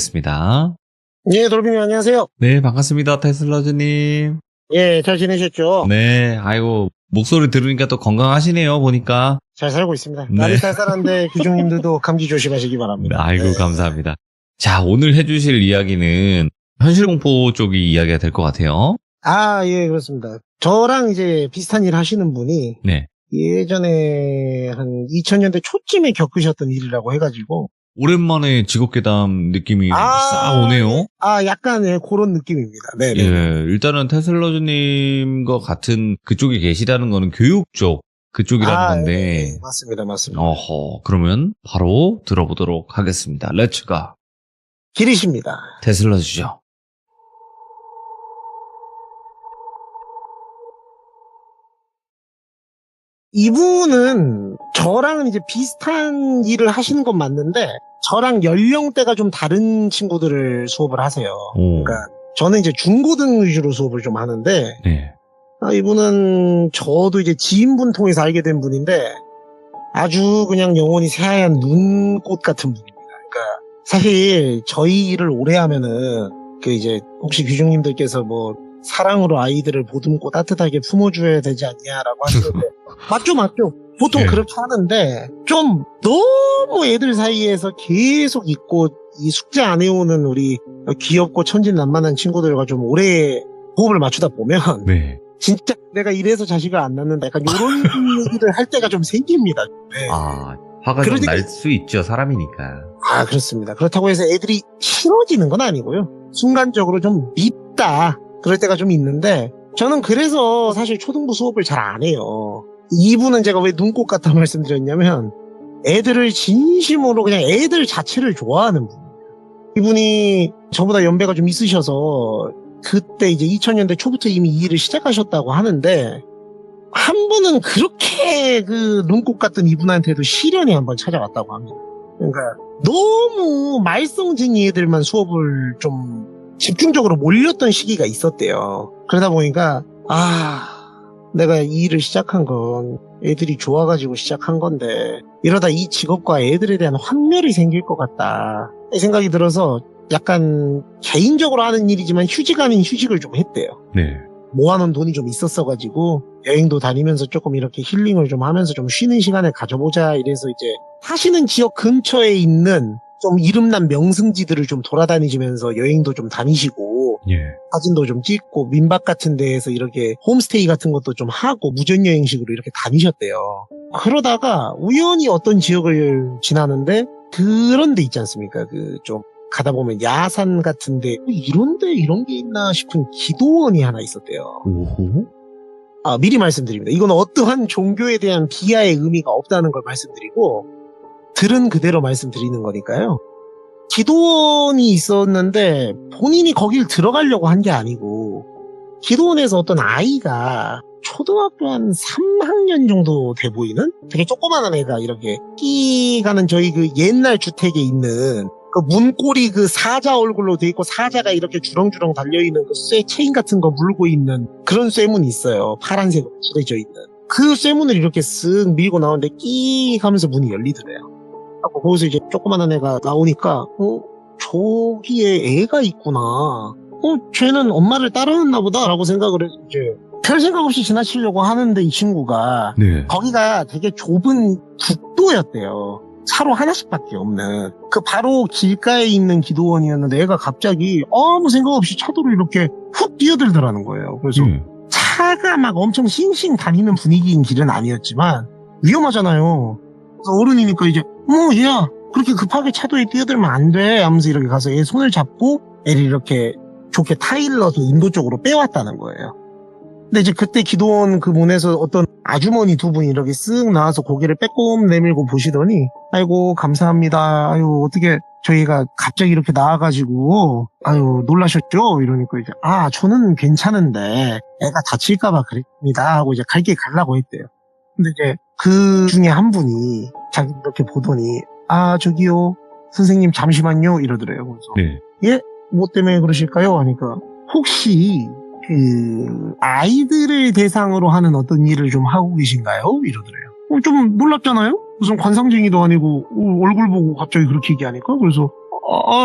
습니다. 예, 돌비님 안녕하세요. 네, 반갑습니다. 테슬러즈님. 예, 잘 지내셨죠? 네, 아이고, 목소리 들으니까 또 건강하시네요, 보니까. 잘 살고 있습니다. 네. 날이 쌀쌀한데 귀중님들도 감기 조심하시기 바랍니다. 아이고, 네. 감사합니다. 자, 오늘 해주실 이야기는 현실공포 쪽이 이야기가 될 것 같아요. 아, 예, 그렇습니다. 저랑 이제 비슷한 일 하시는 분이 네. 예전에 한 2000년대 초쯤에 겪으셨던 일이라고 해가지고. 오랜만에 직업괴담 느낌이 싹 오네요. 약간 예, 그런 느낌입니다. 네. 예, 일단은 테슬러즈님과 같은 그쪽에 계시다는 거는 교육 쪽 그쪽이라는 건데. 예, 맞습니다. 어허, 그러면 바로 들어보도록 하겠습니다. 렛츠가. 길이십니다. 테슬러즈죠. 이분은 저랑은 이제 비슷한 일을 하시는 건 맞는데 저랑 연령대가 좀 다른 친구들을 수업을 하세요. 오. 그러니까 저는 이제 중고등 위주로 수업을 좀 하는데 네. 이분은 저도 이제 지인분 통해서 알게 된 분인데 아주 그냥 영혼이 새하얀 눈꽃 같은 분입니다. 그러니까 사실 저희 일을 오래 하면은 그 이제 혹시 귀중님들께서 뭐 사랑으로 아이들을 보듬고 따뜻하게 품어줘야 되지 않냐라고 하시는데 맞죠. 보통 네. 그렇게 하는데 좀 너무 애들 사이에서 계속 있고 이 숙제 안 해오는 우리 귀엽고 천진난만한 친구들과 좀 오래 호흡을 맞추다 보면 네. 진짜 내가 이래서 자식을 안 낳는다 약간 이런 얘기를 할 때가 좀 생깁니다. 네. 화가 좀 그러니까- 날 수 있죠, 사람이니까. 그렇습니다. 그렇다고 해서 애들이 싫어지는 건 아니고요. 순간적으로 좀 밉다. 그럴 때가 좀 있는데 저는 그래서 사실 초등부 수업을 잘 안 해요. 이분은 제가 왜 눈꽃 같다 말씀드렸냐면 애들을 진심으로 그냥 애들 자체를 좋아하는 분이에요. 이분이 저보다 연배가 좀 있으셔서 그때 이제 2000년대 초부터 이미 이 일을 시작하셨다고 하는데 한 번은 그렇게 그 눈꽃 같던 이분한테도 시련이 한번 찾아왔다고 합니다. 그러니까 너무 말썽쟁이 애들만 수업을 좀 집중적으로 몰렸던 시기가 있었대요. 그러다 보니까 내가 이 일을 시작한 건 애들이 좋아가지고 시작한 건데 이러다 이 직업과 애들에 대한 환멸이 생길 것 같다 이 생각이 들어서 약간 개인적으로 하는 일이지만 휴직 아닌 휴직을 좀 했대요. 네. 모아놓은 돈이 좀 있었어가지고 여행도 다니면서 조금 이렇게 힐링을 좀 하면서 좀 쉬는 시간을 가져보자 이래서 이제 사시는 지역 근처에 있는 좀 이름난 명승지들을 좀 돌아다니시면서 여행도 좀 다니시고 예. 사진도 좀 찍고 민박 같은 데에서 이렇게 홈스테이 같은 것도 좀 하고 무전여행식으로 이렇게 다니셨대요. 그러다가 우연히 어떤 지역을 지나는데 그런 데 있지 않습니까? 그 좀 가다 보면 야산 같은데 이런데 이런 게 있나 싶은 기도원이 하나 있었대요. 오호. 미리 말씀드립니다. 이건 어떠한 종교에 대한 비하의 의미가 없다는 걸 말씀드리고 들은 그대로 말씀드리는 거니까요. 기도원이 있었는데 본인이 거길 들어가려고 한 게 아니고 기도원에서 어떤 아이가 초등학교 한 3학년 정도 돼 보이는 되게 조그만한 애가 이렇게 끼 가는 저희 그 옛날 주택에 있는 그 문고리 그 사자 얼굴로 돼 있고 사자가 이렇게 주렁주렁 달려있는 그 쇠 체인 같은 거 물고 있는 그런 쇠문이 있어요. 파란색으로 칠해져 있는. 그 쇠문을 이렇게 쓱 밀고 나오는데 끼 하면서 문이 열리더래요. 하고 거기서 이제 조그만한 애가 나오니까 저기에 애가 있구나. 쟤는 엄마를 따라왔나 보다 라고 생각을 해서 이제 별 생각 없이 지나치려고 하는데 이 친구가 네. 거기가 되게 좁은 국도였대요. 차로 하나씩밖에 없는 그 바로 길가에 있는 기도원이었는데 애가 갑자기 아무 생각 없이 차도로 이렇게 훅 뛰어들더라는 거예요. 그래서 차가 막 엄청 싱싱 다니는 분위기인 길은 아니었지만 위험하잖아요. 그래서 어른이니까 이제 얘야 그렇게 급하게 차도에 뛰어들면 안 돼 하면서 이렇게 가서 애 손을 잡고 애를 이렇게 좋게 타일러서 인도 쪽으로 빼왔다는 거예요. 근데 이제 그때 기도원 그 문에서 어떤 아주머니 두 분이 이렇게 쓱 나와서 고개를 빼꼼 내밀고 보시더니 아이고 감사합니다. 아유 어떻게 저희가 갑자기 이렇게 나와가지고 아유 놀라셨죠? 이러니까 이제 저는 괜찮은데 애가 다칠까봐 그랬습니다 하고 이제 갈 길 가려고 했대요. 근데 이제 그 중에 한 분이 자기 이렇게 보더니 저기요 선생님 잠시만요 이러더래요. 그래서 네. 예? 뭐 때문에 그러실까요? 하니까 혹시 그 아이들을 대상으로 하는 어떤 일을 좀 하고 계신가요? 이러더래요. 좀 놀랍잖아요? 무슨 관상쟁이도 아니고 얼굴 보고 갑자기 그렇게 얘기하니까 그래서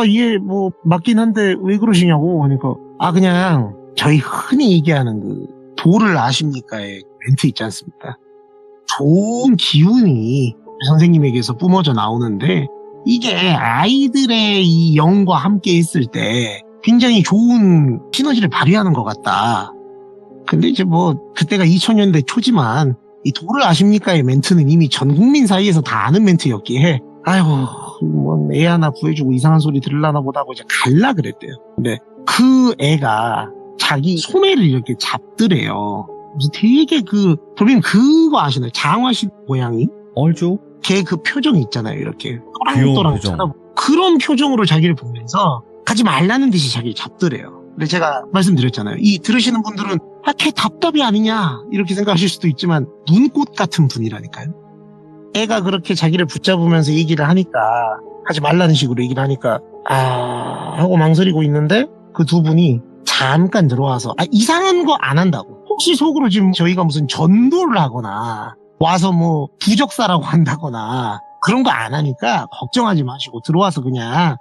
예, 뭐, 맞긴 한데, 왜 그러시냐고. 하니까, 그냥, 저희 흔히 얘기하는 도를 아십니까의 멘트 있지 않습니까? 좋은 기운이 선생님에게서 뿜어져 나오는데, 이게 아이들의 이 영과 함께 있을 때 굉장히 좋은 시너지를 발휘하는 것 같다. 근데 이제 뭐, 그때가 2000년대 초지만, 이 도를 아십니까의 멘트는 이미 전 국민 사이에서 다 아는 멘트였기에, 아이고, 뭐, 애 하나 구해주고 이상한 소리 들으려나 보다 하고 이제 갈라 그랬대요. 근데 그 애가 자기 소매를 이렇게 잡더래요. 그래서 되게 돌님 그거 아시나요? 장화식 고양이? 알죠? 걔 그 표정이 있잖아요. 이렇게. 귀여운 또랑또랑 표정. 쳐다보고. 그런 표정으로 자기를 보면서 가지 말라는 듯이 자기를 잡더래요. 근데 제가 말씀드렸잖아요. 이 들으시는 분들은 걔 답답이 아니냐 이렇게 생각하실 수도 있지만 눈꽃 같은 분이라니까요. 애가 그렇게 자기를 붙잡으면서 얘기를 하니까 하지 말라는 식으로 얘기를 하니까 하고 망설이고 있는데 그 두 분이 잠깐 들어와서 이상한 거 안 한다고. 혹시 속으로 지금 저희가 무슨 전도를 하거나 와서 뭐 부적사라고 한다거나 그런 거 안 하니까 걱정하지 마시고 들어와서 그냥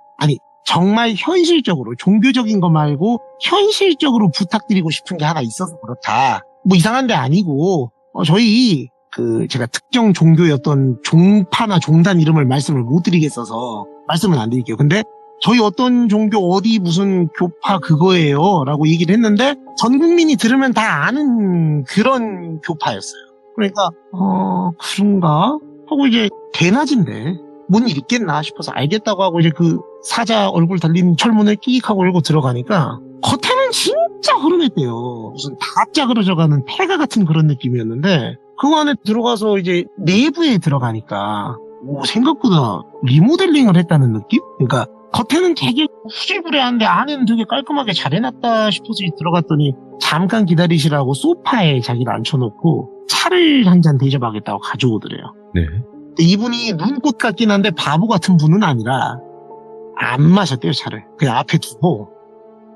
정말 현실적으로 종교적인 거 말고 현실적으로 부탁드리고 싶은 게 하나 있어서 그렇다. 뭐 이상한 데 아니고 저희 제가 특정 종교였던 종파나 종단 이름을 말씀을 못 드리겠어서 말씀은 안 드릴게요. 근데 저희 어떤 종교 어디 무슨 교파 그거예요 라고 얘기를 했는데 전 국민이 들으면 다 아는 그런 교파였어요. 그러니까 그런가? 하고 이제 대낮인데 뭔 일 있겠나 싶어서 알겠다고 하고 이제 그 사자 얼굴 달린 철문을 끼익 하고 열고 들어가니까 겉에는 진짜 허름했대요. 무슨 다 짜그러져가는 폐가 같은 그런 느낌이었는데 그 안에 들어가서 이제 내부에 들어가니까 생각보다 리모델링을 했다는 느낌? 그러니까 겉에는 되게 후질구레한데 안에는 되게 깔끔하게 잘 해놨다 싶어서 들어갔더니 잠깐 기다리시라고 소파에 자기를 앉혀놓고 차를 한 잔 대접하겠다고 가져오더래요. 네. 이분이 눈꽃 같긴 한데 바보 같은 분은 아니라 안 마셨대요, 차를. 그냥 앞에 두고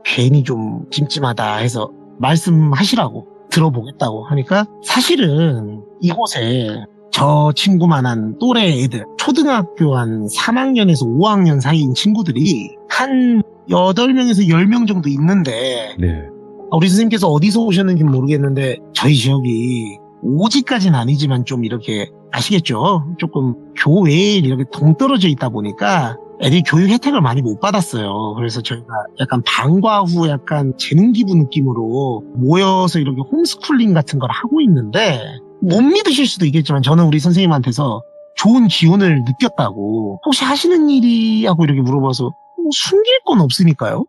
괜히 좀 찜찜하다 해서 말씀하시라고 들어보겠다고 하니까 사실은 이곳에 저 친구만한 또래 애들 초등학교 한 3학년에서 5학년 사이인 친구들이 한 8명에서 10명 정도 있는데 네. 우리 선생님께서 어디서 오셨는지 모르겠는데 저희 지역이 오지까지는 아니지만 좀 이렇게 아시겠죠? 조금 교외에 이렇게 동떨어져 있다 보니까 애들이 교육 혜택을 많이 못 받았어요. 그래서 저희가 약간 방과 후 약간 재능 기부 느낌으로 모여서 이렇게 홈스쿨링 같은 걸 하고 있는데 못 믿으실 수도 있겠지만 저는 우리 선생님한테서 좋은 기운을 느꼈다고 혹시 하시는 일이 하고 이렇게 물어봐서 숨길 건 없으니까요.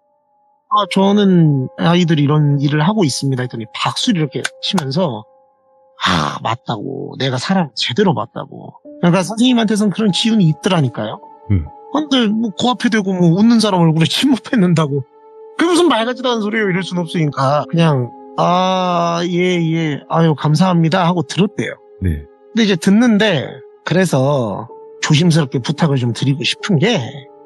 저는 아이들이 이런 일을 하고 있습니다 했더니 박수를 이렇게 치면서 맞다고. 내가 사람 제대로 봤다고. 그러니까 선생님한테선 그런 기운이 있더라니까요. 근데 뭐 그 앞에 대고 뭐 웃는 사람 얼굴에 침 못 뱉는다고. 그게 무슨 말 같지도 않은 소리예요. 이럴 순 없으니까. 그냥 예. 아유 감사합니다 하고 들었대요. 네. 근데 이제 듣는데 그래서 조심스럽게 부탁을 좀 드리고 싶은 게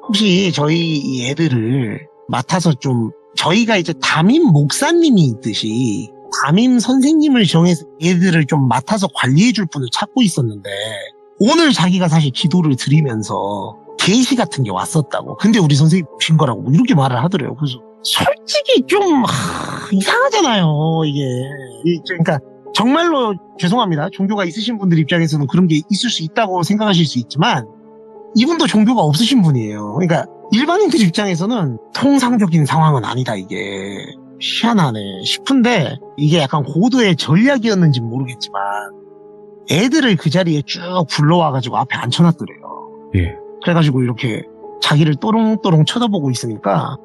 혹시 저희 이 애들을 맡아서 좀 저희가 이제 담임 목사님이 있듯이 담임 선생님을 정해서 얘들을 좀 맡아서 관리해줄 분을 찾고 있었는데 오늘 자기가 사실 기도를 드리면서 계시 같은 게 왔었다고. 근데 우리 선생님 오신 거라고 뭐 이렇게 말을 하더래요. 그래서 솔직히 좀 이상하잖아요. 이게 그러니까 정말로 죄송합니다. 종교가 있으신 분들 입장에서는 그런 게 있을 수 있다고 생각하실 수 있지만 이분도 종교가 없으신 분이에요. 그러니까 일반인들 입장에서는 통상적인 상황은 아니다 이게. 희한하네 싶은데 이게 약간 고도의 전략이었는지 모르겠지만 애들을 그 자리에 쭉 불러와가지고 앞에 앉혀놨더래요. 예. 그래가지고 이렇게 자기를 또롱또롱 쳐다보고 있으니까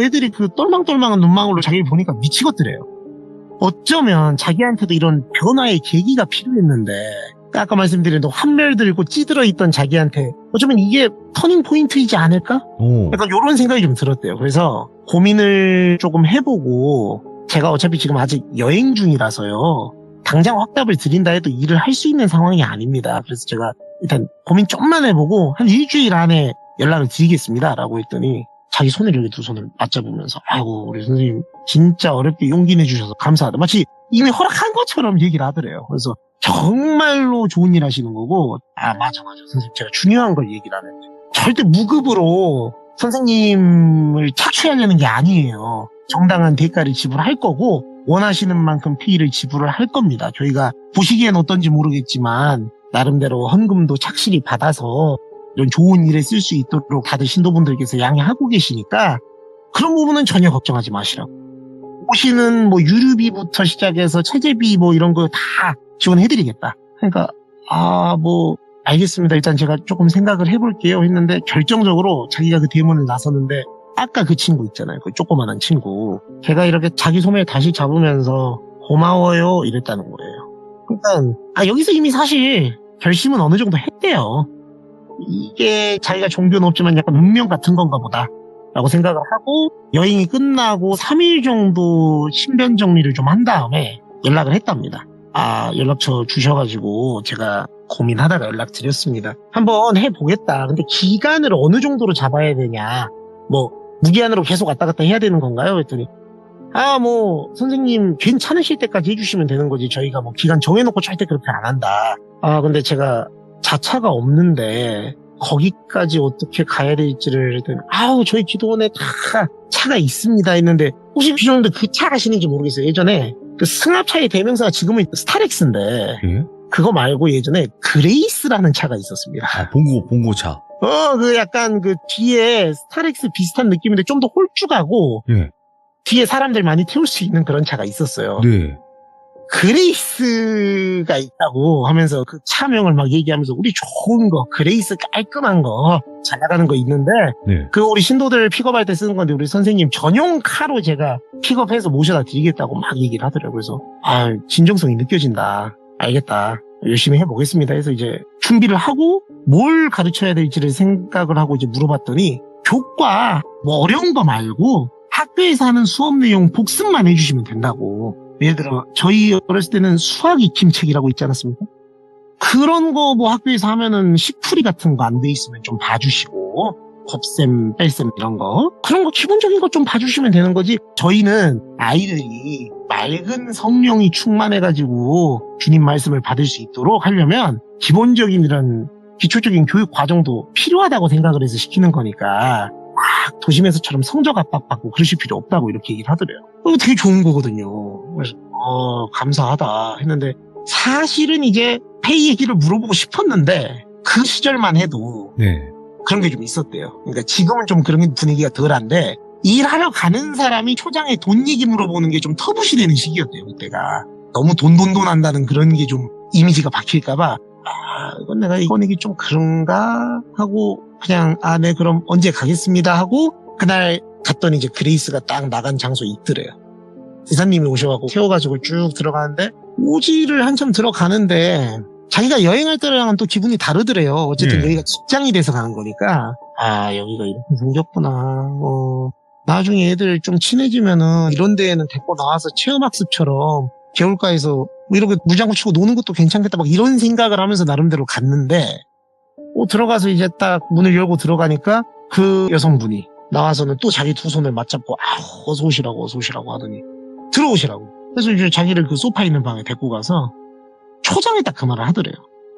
애들이 그 똘망똘망한 눈망울로 자기를 보니까 미치겠더래요. 어쩌면 자기한테도 이런 변화의 계기가 필요했는데 아까 말씀드린 환멸 들고 찌들어 있던 자기한테 어쩌면 이게 터닝 포인트이지 않을까? 약간 이런 생각이 좀 들었대요. 그래서 고민을 조금 해보고 제가 어차피 지금 아직 여행 중이라서요. 당장 확답을 드린다 해도 일을 할 수 있는 상황이 아닙니다. 그래서 제가 일단 고민 좀만 해보고 한 일주일 안에 연락을 드리겠습니다. 라고 했더니 자기 손을 이렇게 두 손을 맞잡으면서 아이고 우리 선생님 진짜 어렵게 용기 내주셔서 감사하다. 마치 이미 허락한 것처럼 얘기를 하더래요. 그래서 정말로 좋은 일 하시는 거고 맞아 선생님 제가 중요한 걸 얘기를 안 했는데 절대 무급으로 선생님을 착취하려는 게 아니에요. 정당한 대가를 지불할 거고 원하시는 만큼 피를 지불을 할 겁니다. 저희가 보시기엔 어떤지 모르겠지만 나름대로 헌금도 착실히 받아서 이런 좋은 일에 쓸 수 있도록 다들 신도분들께서 양해하고 계시니까 그런 부분은 전혀 걱정하지 마시라고. 오시는 뭐 유류비부터 시작해서 체재비 뭐 이런 거 다 지원해드리겠다. 그러니까 뭐 알겠습니다. 일단 제가 조금 생각을 해볼게요 했는데 결정적으로 자기가 그 대문을 나섰는데 아까 그 친구 있잖아요. 그 조그만한 친구. 걔가 이렇게 자기 소매를 다시 잡으면서 고마워요 이랬다는 거예요. 그러니까 여기서 이미 사실 결심은 어느 정도 했대요. 이게 자기가 종교는 없지만 약간 운명 같은 건가 보다 라고 생각을 하고 여행이 끝나고 3일 정도 신변 정리를 좀 한 다음에 연락을 했답니다. 연락처 주셔가지고 제가 고민하다가 연락드렸습니다. 한번 해보겠다. 근데 기간을 어느 정도로 잡아야 되냐. 뭐 무기한으로 계속 왔다 갔다 해야 되는 건가요? 그랬더니 뭐 선생님 괜찮으실 때까지 해주시면 되는 거지. 저희가 뭐 기간 정해놓고 절대 그렇게 안 한다. 근데 제가 자차가 없는데 거기까지 어떻게 가야 될지를 했더니 저희 기도원에 다 차가 있습니다 했는데 혹시 주정도 그 차 아시는지 모르겠어요. 예전에 그 승합차의 대명사가 지금은 스타렉스인데 예? 그거 말고 예전에 그레이스라는 차가 있었습니다. 봉고차. 그 약간 그 뒤에 스타렉스 비슷한 느낌인데 좀 더 홀쭉하고 예. 뒤에 사람들 많이 태울 수 있는 그런 차가 있었어요. 네. 그레이스가 있다고 하면서 그 차명을 막 얘기하면서 우리 좋은 거, 그레이스 깔끔한 거, 잘 나가는 거 있는데, 네. 그거 우리 신도들 픽업할 때 쓰는 건데, 우리 선생님 전용 카로 제가 픽업해서 모셔다 드리겠다고 막 얘기를 하더라고요. 그래서, 진정성이 느껴진다. 알겠다. 열심히 해보겠습니다. 해서 이제 준비를 하고, 뭘 가르쳐야 될지를 생각을 하고 이제 물어봤더니, 교과, 뭐 어려운 거 말고, 학교에서 하는 수업 내용 복습만 해주시면 된다고. 예를 들어 저희 어렸을 때는 수학 익힘책이라고 있지 않았습니까? 그런 거 뭐 학교에서 하면은 식풀이 같은 거 안 돼 있으면 좀 봐주시고 곱셈, 뺄셈 이런 거 그런 거 기본적인 거 좀 봐주시면 되는 거지. 저희는 아이들이 맑은 성령이 충만해가지고 주님 말씀을 받을 수 있도록 하려면 기본적인 이런 기초적인 교육 과정도 필요하다고 생각을 해서 시키는 거니까 막 도심에서처럼 성적 압박받고 그러실 필요 없다고 이렇게 얘기를 하더래요. 그거 되게 좋은 거거든요. 그래서 감사하다 했는데 사실은 이제 페이 얘기를 물어보고 싶었는데 그 시절만 해도 네. 그런 게 좀 있었대요. 그러니까 지금은 좀 그런 분위기가 덜한데 일하러 가는 사람이 초장에 돈 얘기 물어보는 게 좀 터부시 되는 시기였대요. 그때가 너무 돈 한다는 그런 게 좀 이미지가 박힐까봐 이건 내가 이거 내기 좀 그런가 하고 그냥 네 그럼 언제 가겠습니다 하고 그날 갔더니 이제 그레이스가 딱 나간 장소에 있더래요. 기사님이 오셔가지고 태워가지고 쭉 들어가는데 오지를 한참 들어가는데 자기가 여행할 때랑은 또 기분이 다르더래요. 어쨌든 여기가 직장이 돼서 가는 거니까 여기가 이렇게 생겼구나. 나중에 애들 좀 친해지면은 이런 데에는 데리고 나와서 체험학습처럼 개울가에서 뭐 이렇게 물장구 치고 노는 것도 괜찮겠다 막 이런 생각을 하면서 나름대로 갔는데 들어가서 이제 딱 문을 열고 들어가니까 그 여성분이 나와서는 또 자기 두 손을 맞잡고 어서 오시라고 하더니 들어오시라고. 그래서 이제 자기를 그 소파 있는 방에 데리고 가서 초장에 딱 그 말을 하더래요.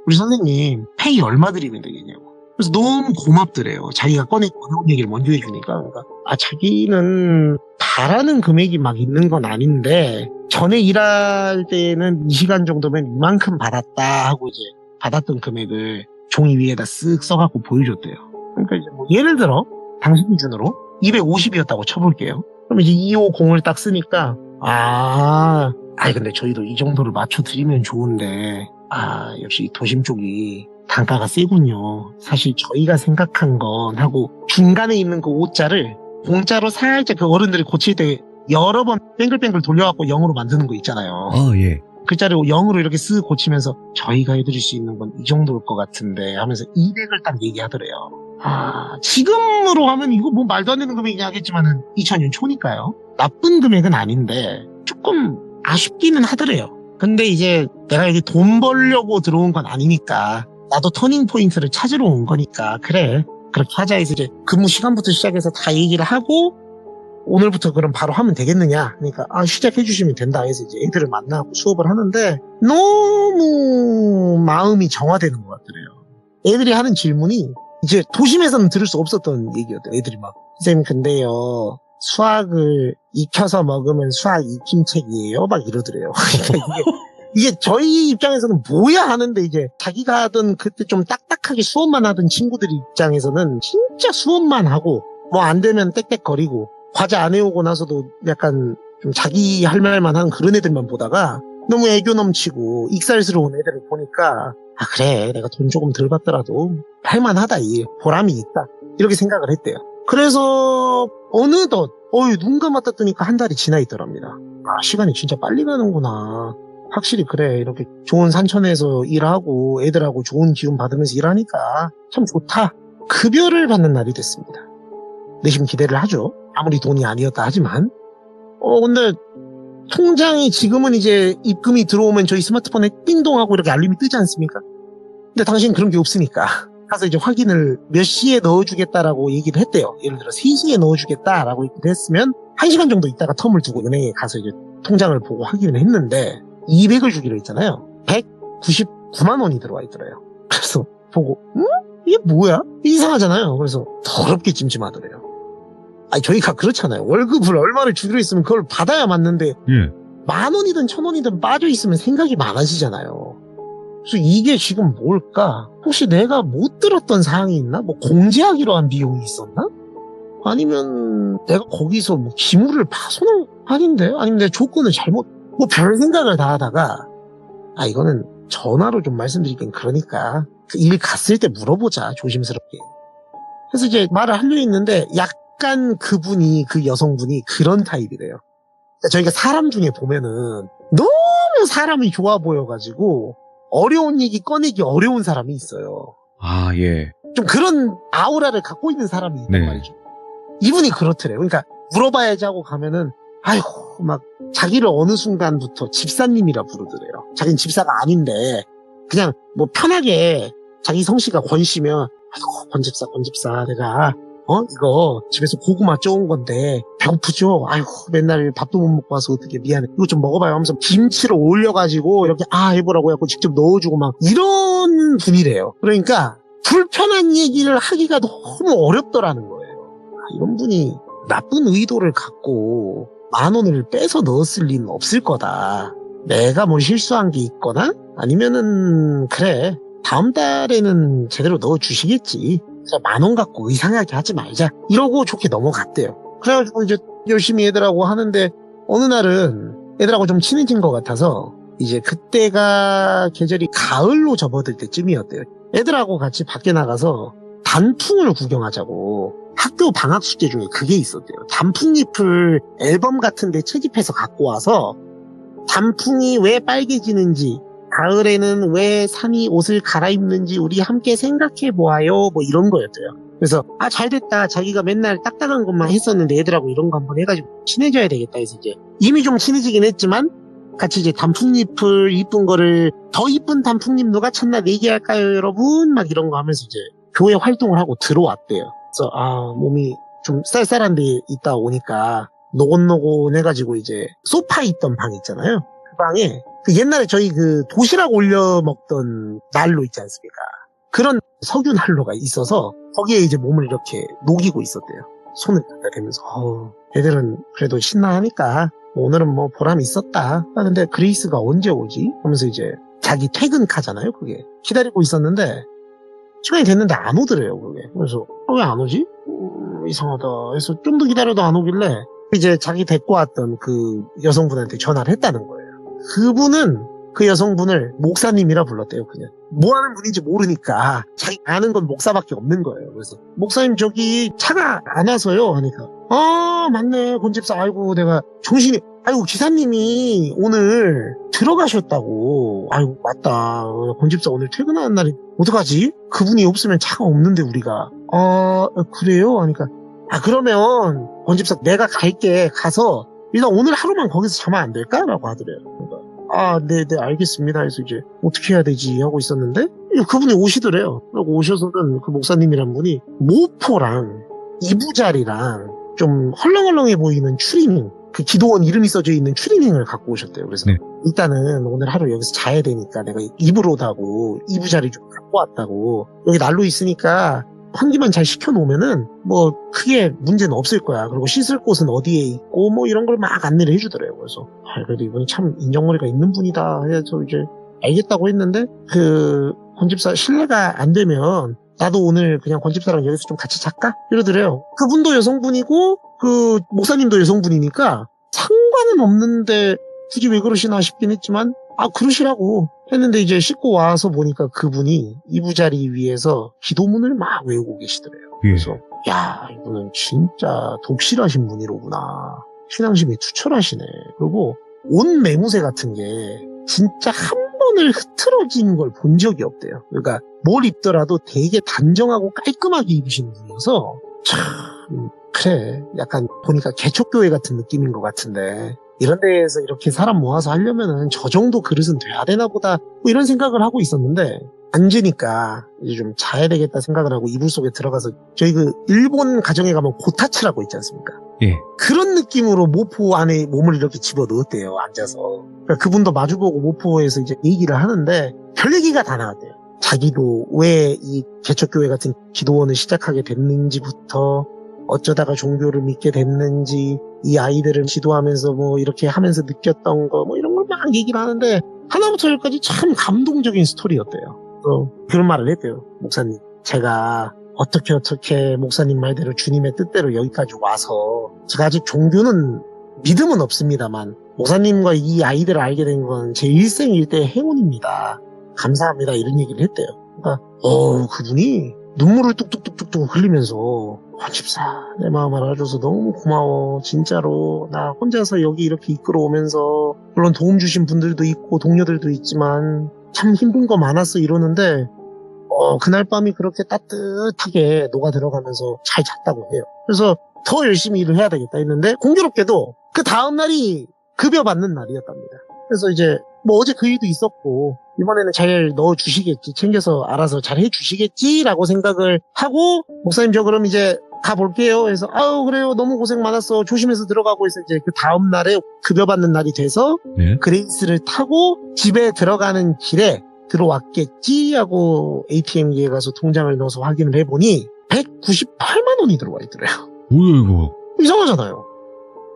우리 선생님 페이 얼마 드리면 되겠냐고. 그래서 너무 고맙더래요. 자기가 꺼내온 얘기를 먼저 해주니까. 그러니까 자기는 바라는 금액이 막 있는 건 아닌데 전에 일할 때는 이 시간 정도면 이만큼 받았다 하고 이제 받았던 금액을 종이 위에다 쓱 써갖고 보여줬대요. 그러니까 이제 뭐 예를 들어 당신 기준으로 250이었다고 쳐볼게요. 그럼 이제 250을 딱 쓰니까 근데 저희도 이 정도를 맞춰드리면 좋은데 역시 도심 쪽이 단가가 세군요. 사실 저희가 생각한 건 하고 중간에 있는 그 5자를 공짜로 살짝 그 어른들이 고칠 때 여러 번 뱅글뱅글 돌려갖고 0으로 만드는 거 있잖아요. 예. 글자를 0으로 이렇게 쓱 고치면서 저희가 해드릴 수 있는 건 이 정도일 것 같은데 하면서 200을 딱 얘기하더래요. 지금으로 하면 이거 뭐 말도 안 되는 금액이냐 하겠지만은 2000년 초니까요. 나쁜 금액은 아닌데 조금 아쉽기는 하더래요. 근데 이제 내가 여기 돈 벌려고 들어온 건 아니니까 나도 터닝 포인트를 찾으러 온 거니까 그래 그렇게 하자 해서 이제 근무 시간부터 시작해서 다 얘기를 하고 오늘부터 그럼 바로 하면 되겠느냐 그러니까 시작해 주시면 된다 해서 이제 애들을 만나고 수업을 하는데 너무 마음이 정화되는 것 같더래요. 애들이 하는 질문이 이제 도심에서는 들을 수 없었던 얘기였대요. 애들이 막 선생님 근데요 수학을 익혀서 먹으면 수학 익힘책이에요 막 이러더래요. 그러니까 이게 저희 입장에서는 뭐야 하는데 이제 자기가 하던 그때 좀 딱딱하게 수업만 하던 친구들 입장에서는 진짜 수업만 하고 뭐 안 되면 땡땡거리고 과제 안 해오고 나서도 약간 좀 자기 할 말만 하는 그런 애들만 보다가 너무 애교 넘치고 익살스러운 애들을 보니까 아 그래 내가 돈 조금 덜 받더라도 할만하다 이 보람이 있다 이렇게 생각을 했대요. 그래서 어느덧 눈 감았다 뜨니까 한 달이 지나 있더랍니다. 아 시간이 진짜 빨리 가는구나. 확실히 그래 이렇게 좋은 산천에서 일하고 애들하고 좋은 기운 받으면서 일하니까 참 좋다. 급여를 받는 날이 됐습니다. 내심 기대를 하죠. 아무리 돈이 아니었다 하지만 근데 통장이 지금은 이제 입금이 들어오면 저희 스마트폰에 띵동하고 이렇게 알림이 뜨지 않습니까? 근데 당신 그런 게 없으니까 가서 이제 확인을 몇 시에 넣어주겠다라고 얘기를 했대요. 예를 들어 3시에 넣어주겠다라고 얘기를 했으면 1시간 정도 있다가 텀을 두고 은행에 가서 이제 통장을 보고 확인을 했는데 200을 주기로 했잖아요. 199만 원이 들어와 있더래요. 그래서 보고 이게 뭐야? 이상하잖아요. 그래서 더럽게 찜찜하더래요. 아니 저희가 그렇잖아요. 월급을 얼마를 주기로 했으면 그걸 받아야 맞는데 10,000원이든 1,000원이든 빠져있으면 생각이 많아지잖아요. 그래서 이게 지금 뭘까? 혹시 내가 못 들었던 사항이 있나? 뭐 공제하기로 한 비용이 있었나? 아니면 내가 거기서 뭐 기물을 파손한 아닌데? 아니면 내 조건을 잘못 뭐 별 생각을 다 하다가 이거는 전화로 좀 말씀드리긴 그러니까 그 일 갔을 때 물어보자 조심스럽게. 그래서 이제 말을 하려 했는데 약간 그분이 그 여성분이 그런 타입이래요. 그러니까 저희가 사람 중에 보면은 너무 사람이 좋아 보여가지고 어려운 얘기 꺼내기 어려운 사람이 있어요. 아, 예. 좀 그런 아우라를 갖고 있는 사람이 있단 네. 말이죠. 이분이 그렇더래요. 그러니까 물어봐야지 하고 가면은 아이고 막 자기를 어느 순간부터 집사님이라 부르더래요. 자기는 집사가 아닌데 그냥 뭐 편하게 자기 성씨가 권씨면 아이고 권집사 내가 이거 집에서 고구마 쪄온 건데 배고프죠? 아이고 맨날 밥도 못 먹고 와서 어떻게 미안해 이거 좀 먹어봐요 하면서 김치를 올려가지고 이렇게 해보라고 해갖고 직접 넣어주고 막 이런 분이래요. 그러니까 불편한 얘기를 하기가 너무 어렵더라는 거예요. 이런 분이 나쁜 의도를 갖고 10,000원을 빼서 넣었을 리는 없을 거다. 내가 뭐 실수한 게 있거나 아니면은 그래 다음 달에는 제대로 넣어주시겠지. 10,000원 갖고 의상하게 하지 말자. 이러고 좋게 넘어갔대요. 그래가지고 이제 열심히 애들하고 하는데 어느 날은 애들하고 좀 친해진 것 같아서 이제 그때가 계절이 가을로 접어들 때쯤이었대요. 애들하고 같이 밖에 나가서 단풍을 구경하자고 학교 방학 숙제 중에 그게 있었대요. 단풍잎을 앨범 같은 데 채집해서 갖고 와서 단풍이 왜 빨개지는지 가을에는 왜 산이 옷을 갈아입는지 우리 함께 생각해 보아요. 뭐 이런 거였대요. 그래서 잘됐다. 자기가 맨날 딱딱한 것만 했었는데 애들하고 이런 거 한번 해가지고 친해져야 되겠다 해서 이제 이미 좀 친해지긴 했지만 같이 이제 단풍잎을 이쁜 거를 더 이쁜 단풍잎 누가 찾나 내기할까요 여러분? 막 이런 거 하면서 이제 교회 활동을 하고 들어왔대요. 그래서 몸이 좀 쌀쌀한 데 있다 오니까 노곤노곤해가지고 이제 소파 있던 방 있잖아요. 그 방에 그 옛날에 저희 그 도시락 올려 먹던 난로 있지 않습니까? 그런 석유 난로가 있어서 거기에 이제 몸을 이렇게 녹이고 있었대요. 손을 갖다 대면서 애들은 그래도 신나하니까 오늘은 뭐 보람이 있었다. 근데 그레이스가 언제 오지? 하면서 이제 자기 퇴근카잖아요. 그게 기다리고 있었는데 시간이 됐는데 안 오더래요. 그게. 그래서 왜 안 오지? 이상하다. 그래서 좀 더 기다려도 안 오길래 이제 자기 데리고 왔던 그 여성분한테 전화를 했다는 거예요. 그분은 그 여성분을 목사님이라 불렀대요. 그냥 뭐 하는 분인지 모르니까 자기 아는 건 목사밖에 없는 거예요. 그래서 목사님 저기 차가 안 와서요 하니까 맞네 권집사. 아이고 내가 정신이 기사님이 오늘 들어가셨다고. 맞다. 권집사 오늘 퇴근하는 날이 어떡하지? 그분이 없으면 차가 없는데 우리가. 그래요? 하니까 그러면 권집사 내가 갈게. 가서 일단 오늘 하루만 거기서 자면 안 될까? 라고 하더래요. 그러니까 네 알겠습니다. 해서 이제 어떻게 해야 되지 하고 있었는데 그분이 오시더래요. 그리고 오셔서는 그 목사님이란 분이 모포랑 이부자리랑 좀 헐렁헐렁해 보이는 추리닝, 그 기도원 이름이 써져 있는 추리닝을 갖고 오셨대요. 그래서 일단은 오늘 하루 여기서 자야 되니까 내가 입으로다고 이부자리 좀 갖고 왔다고. 여기 난로 있으니까 환기만 잘 시켜놓으면은 뭐 크게 문제는 없을 거야. 그리고 씻을 곳은 어디에 있고 뭐 이런 걸 막 안내를 해주더래요. 그래서 그래도 이분이 참 인정머리가 있는 분이다 해서 이제 알겠다고 했는데 그 권집사 실례가 안 되면 나도 오늘 그냥 권집사랑 여기서 좀 같이 잘까? 이러더래요. 그분도 여성분이고 그 목사님도 여성분이니까 상관은 없는데 굳이 왜 그러시나 싶긴 했지만 그러시라고 했는데 이제 씻고 와서 보니까 그분이 이부자리 위에서 기도문을 막 외우고 계시더래요. 예. 그래서 야 이분은 진짜 독실하신 분이로구나. 신앙심이 투철하시네. 그리고 옷 매무새 같은 게 진짜 한 번을 흐트러진 걸 본 적이 없대요. 그러니까 뭘 입더라도 되게 단정하고 깔끔하게 입으시는 분이어서 참 그래 약간 보니까 개척교회 같은 느낌인 것 같은데 이런 데에서 이렇게 사람 모아서 하려면은 저 정도 그릇은 돼야 되나 보다 뭐 이런 생각을 하고 있었는데 앉으니까 이제 좀 자야 되겠다 생각을 하고 이불 속에 들어가서 저희 그 일본 가정에 가면 고타츠라고 있지 않습니까? 예. 그런 느낌으로 모포 안에 몸을 이렇게 집어 넣었대요, 앉아서. 그러니까 그분도 마주보고 모포에서 이제 얘기를 하는데 별 얘기가 다 나왔대요. 자기도 왜 이 개척교회 같은 기도원을 시작하게 됐는지부터 어쩌다가 종교를 믿게 됐는지 이 아이들을 지도하면서 뭐 이렇게 하면서 느꼈던 거 뭐 이런 걸 막 얘기를 하는데 하나부터 열까지 참 감동적인 스토리였대요. 그런 말을 했대요. 목사님 제가 어떻게 목사님 말대로 주님의 뜻대로 여기까지 와서 제가 아직 종교는 믿음은 없습니다만 목사님과 이 아이들을 알게 된 건 제 일생일대의 행운입니다. 감사합니다. 이런 얘기를 했대요. 그러니까 그분이 눈물을 뚝뚝뚝뚝 흘리면서 권집사 내 마음 알아줘서 너무 고마워. 진짜로 나 혼자서 여기 이렇게 이끌어오면서 물론 도움 주신 분들도 있고 동료들도 있지만 참 힘든 거 많았어 이러는데 그날 밤이 그렇게 따뜻하게 녹아 들어가면서 잘 잤다고 해요. 그래서 더 열심히 일을 해야 되겠다 했는데 공교롭게도 그 다음 날이 급여 받는 날이었답니다. 그래서 이제 뭐 어제 그 일도 있었고 이번에는 잘 넣어주시겠지 챙겨서 알아서 잘 해주시겠지라고 생각을 하고 목사님 저 그럼 이제 가볼게요 해서 그래요 너무 고생 많았어 조심해서 들어가고 해서 이제 그 다음 날에 급여 받는 날이 돼서 네. 그레이스를 타고 집에 들어가는 길에 들어왔겠지 하고 ATM기에 가서 통장을 넣어서 확인을 해보니 198만 원이 들어와 있더래요. 뭐야 이거? 이상하잖아요.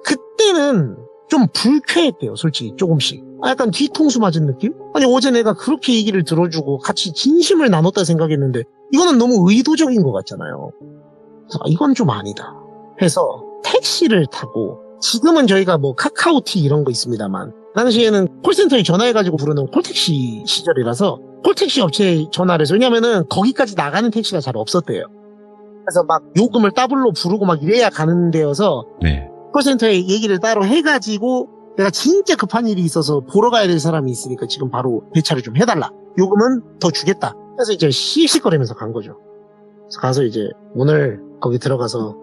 그때는 좀 불쾌했대요. 솔직히 조금씩. 약간 뒤통수 맞은 느낌? 아니 어제 내가 그렇게 얘기를 들어주고 같이 진심을 나눴다 생각했는데 이거는 너무 의도적인 것 같잖아요. 그래서 이건 좀 아니다 해서 택시를 타고 지금은 저희가 뭐 카카오티 이런 거 있습니다만 당시에는 콜센터에 전화해가지고 부르는 콜택시 시절이라서 콜택시 업체에 전화를 해서 왜냐면은 거기까지 나가는 택시가 잘 없었대요. 그래서 막 요금을 더블로 부르고 막 이래야 가는 데여서 네. 콜센터에 얘기를 따로 해가지고 내가 진짜 급한 일이 있어서 보러 가야 될 사람이 있으니까 지금 바로 배차를 좀 해달라. 요금은 더 주겠다. 그래서 이제 씩씩거리면서 간 거죠. 그래서 가서 이제 문을 거기 들어가서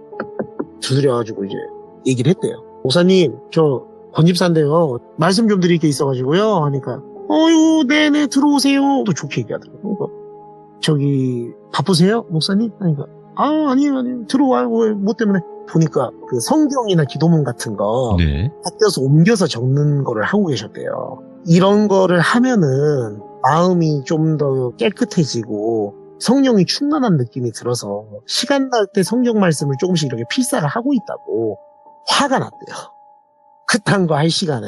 두드려가지고 이제 얘기를 했대요. 목사님 저 권집사인데요. 말씀 좀 드릴 게 있어가지고요. 하니까 네네 들어오세요. 또 좋게 얘기하더라고요. 저기 바쁘세요 목사님? 하니까 아니에요 들어와요. 뭐 때문에 보니까 그 성경이나 기도문 같은 거 네. 바뀌어서 옮겨서 적는 거를 하고 계셨대요. 이런 거를 하면은 마음이 좀 더 깨끗해지고 성령이 충만한 느낌이 들어서 시간 날 때 성경 말씀을 조금씩 이렇게 필사를 하고 있다고 화가 났대요. 그딴 거 할 시간에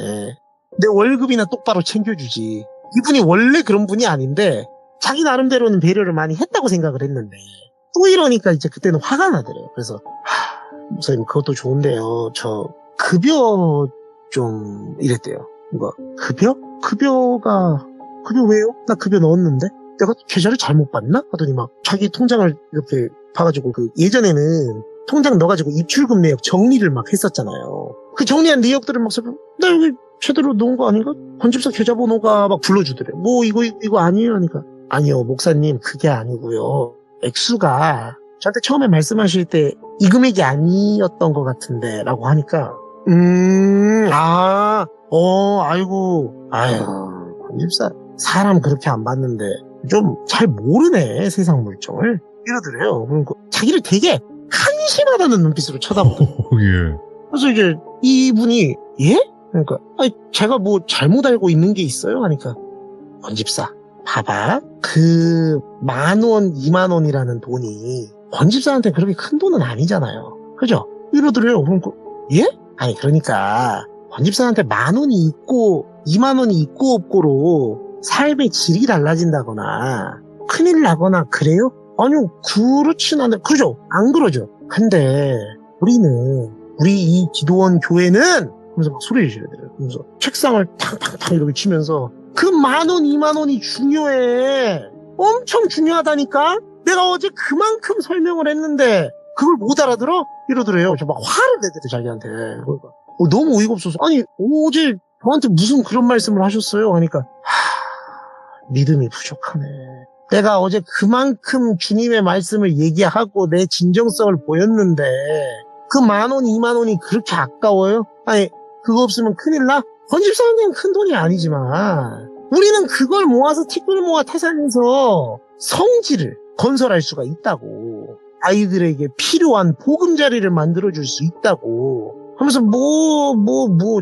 내 월급이나 똑바로 챙겨주지. 이분이 원래 그런 분이 아닌데 자기 나름대로는 배려를 많이 했다고 생각을 했는데 또 이러니까 이제 그때는 화가 나더래요. 그래서 목사님 그것도 좋은데요. 저 급여 좀 이랬대요. 뭔가 급여? 급여 왜요? 나 급여 넣었는데? 내가 계좌를 잘못 봤나? 하더니 막 자기 통장을 이렇게 봐가지고 그 예전에는 통장 넣어가지고 입출금 내역 정리를 막 했었잖아요. 그 정리한 내역들을 막 써보면 나 여기 제대로 넣은 거 아닌가? 권집사 계좌번호가 막 불러주더래. 뭐 이거 아니에요? 하니까 아니요 목사님 그게 아니고요. 액수가 저한테 처음에 말씀하실 때 이 금액이 아니었던 것 같은데 라고 하니까 아이고 권집사 사람 그렇게 안 봤는데 좀 잘 모르네 세상 물정을 이러더래요. 그러니까 자기를 되게 한심하다는 눈빛으로 쳐다보더라고요. 예. 그래서 이제 이분이 예? 그러니까 제가 뭐 잘못 알고 있는 게 있어요? 하니까 권집사 봐봐 그 10,000원 20,000원이라는 돈이 권집사한테 그렇게 큰 돈은 아니잖아요. 그죠? 이러더래요. 그럼 예? 아니 그러니까 권집사한테 10,000원이 있고 20,000원이 있고 없고로 삶의 질이 달라진다거나 큰일 나거나 그래요? 아니요, 그렇진 않아요. 그죠? 안 그러죠? 근데 우리 이 기도원 교회는 하면서 막 소리를 지르더래요. 그러면서 책상을 탕탕탕 이렇게 치면서 그 10,000원, 20,000원이 중요해. 엄청 중요하다니까? 내가 어제 그만큼 설명을 했는데 그걸 못 알아들어? 이러더래요. 저 막 화를 내더래 자기한테. 그러니까 너무 어이가 없어서 아니 어제 저한테 무슨 그런 말씀을 하셨어요? 하니까 믿음이 부족하네. 내가 어제 그만큼 주님의 말씀을 얘기하고 내 진정성을 보였는데 그 10,000원, 20,000원이 그렇게 아까워요? 아니 그거 없으면 큰일 나? 권집사한테는 큰 돈이 아니지만 우리는 그걸 모아서 티끌 모아 태산해서 성지를 건설할 수가 있다고. 아이들에게 필요한 보금자리를 만들어줄 수 있다고 하면서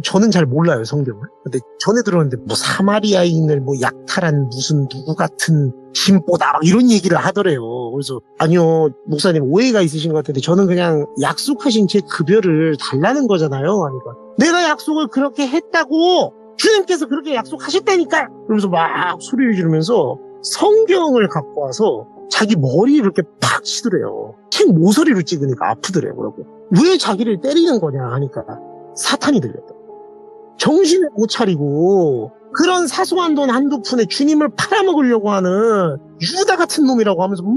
저는 잘 몰라요 성경을. 근데 전에 들었는데 사마리아인을 약탈한 무슨 누구 같은 심보다 막 이런 얘기를 하더래요. 그래서 아니요 목사님 오해가 있으신 것 같은데 저는 그냥 약속하신 제 급여를 달라는 거잖아요. 그러니까 내가 약속을 그렇게 했다고 주님께서 그렇게 약속하셨다니까. 그러면서 막 소리를 지르면서 성경을 갖고 와서 자기 머리를 이렇게 팍 치더래요. 책 모서리로 찍으니까 아프더래요. 그러고 왜 자기를 때리는 거냐 하니까 사탄이 들렸다. 정신을 못 차리고 그런 사소한 돈 한두 푼에 주님을 팔아먹으려고 하는 유다 같은 놈이라고 하면서 막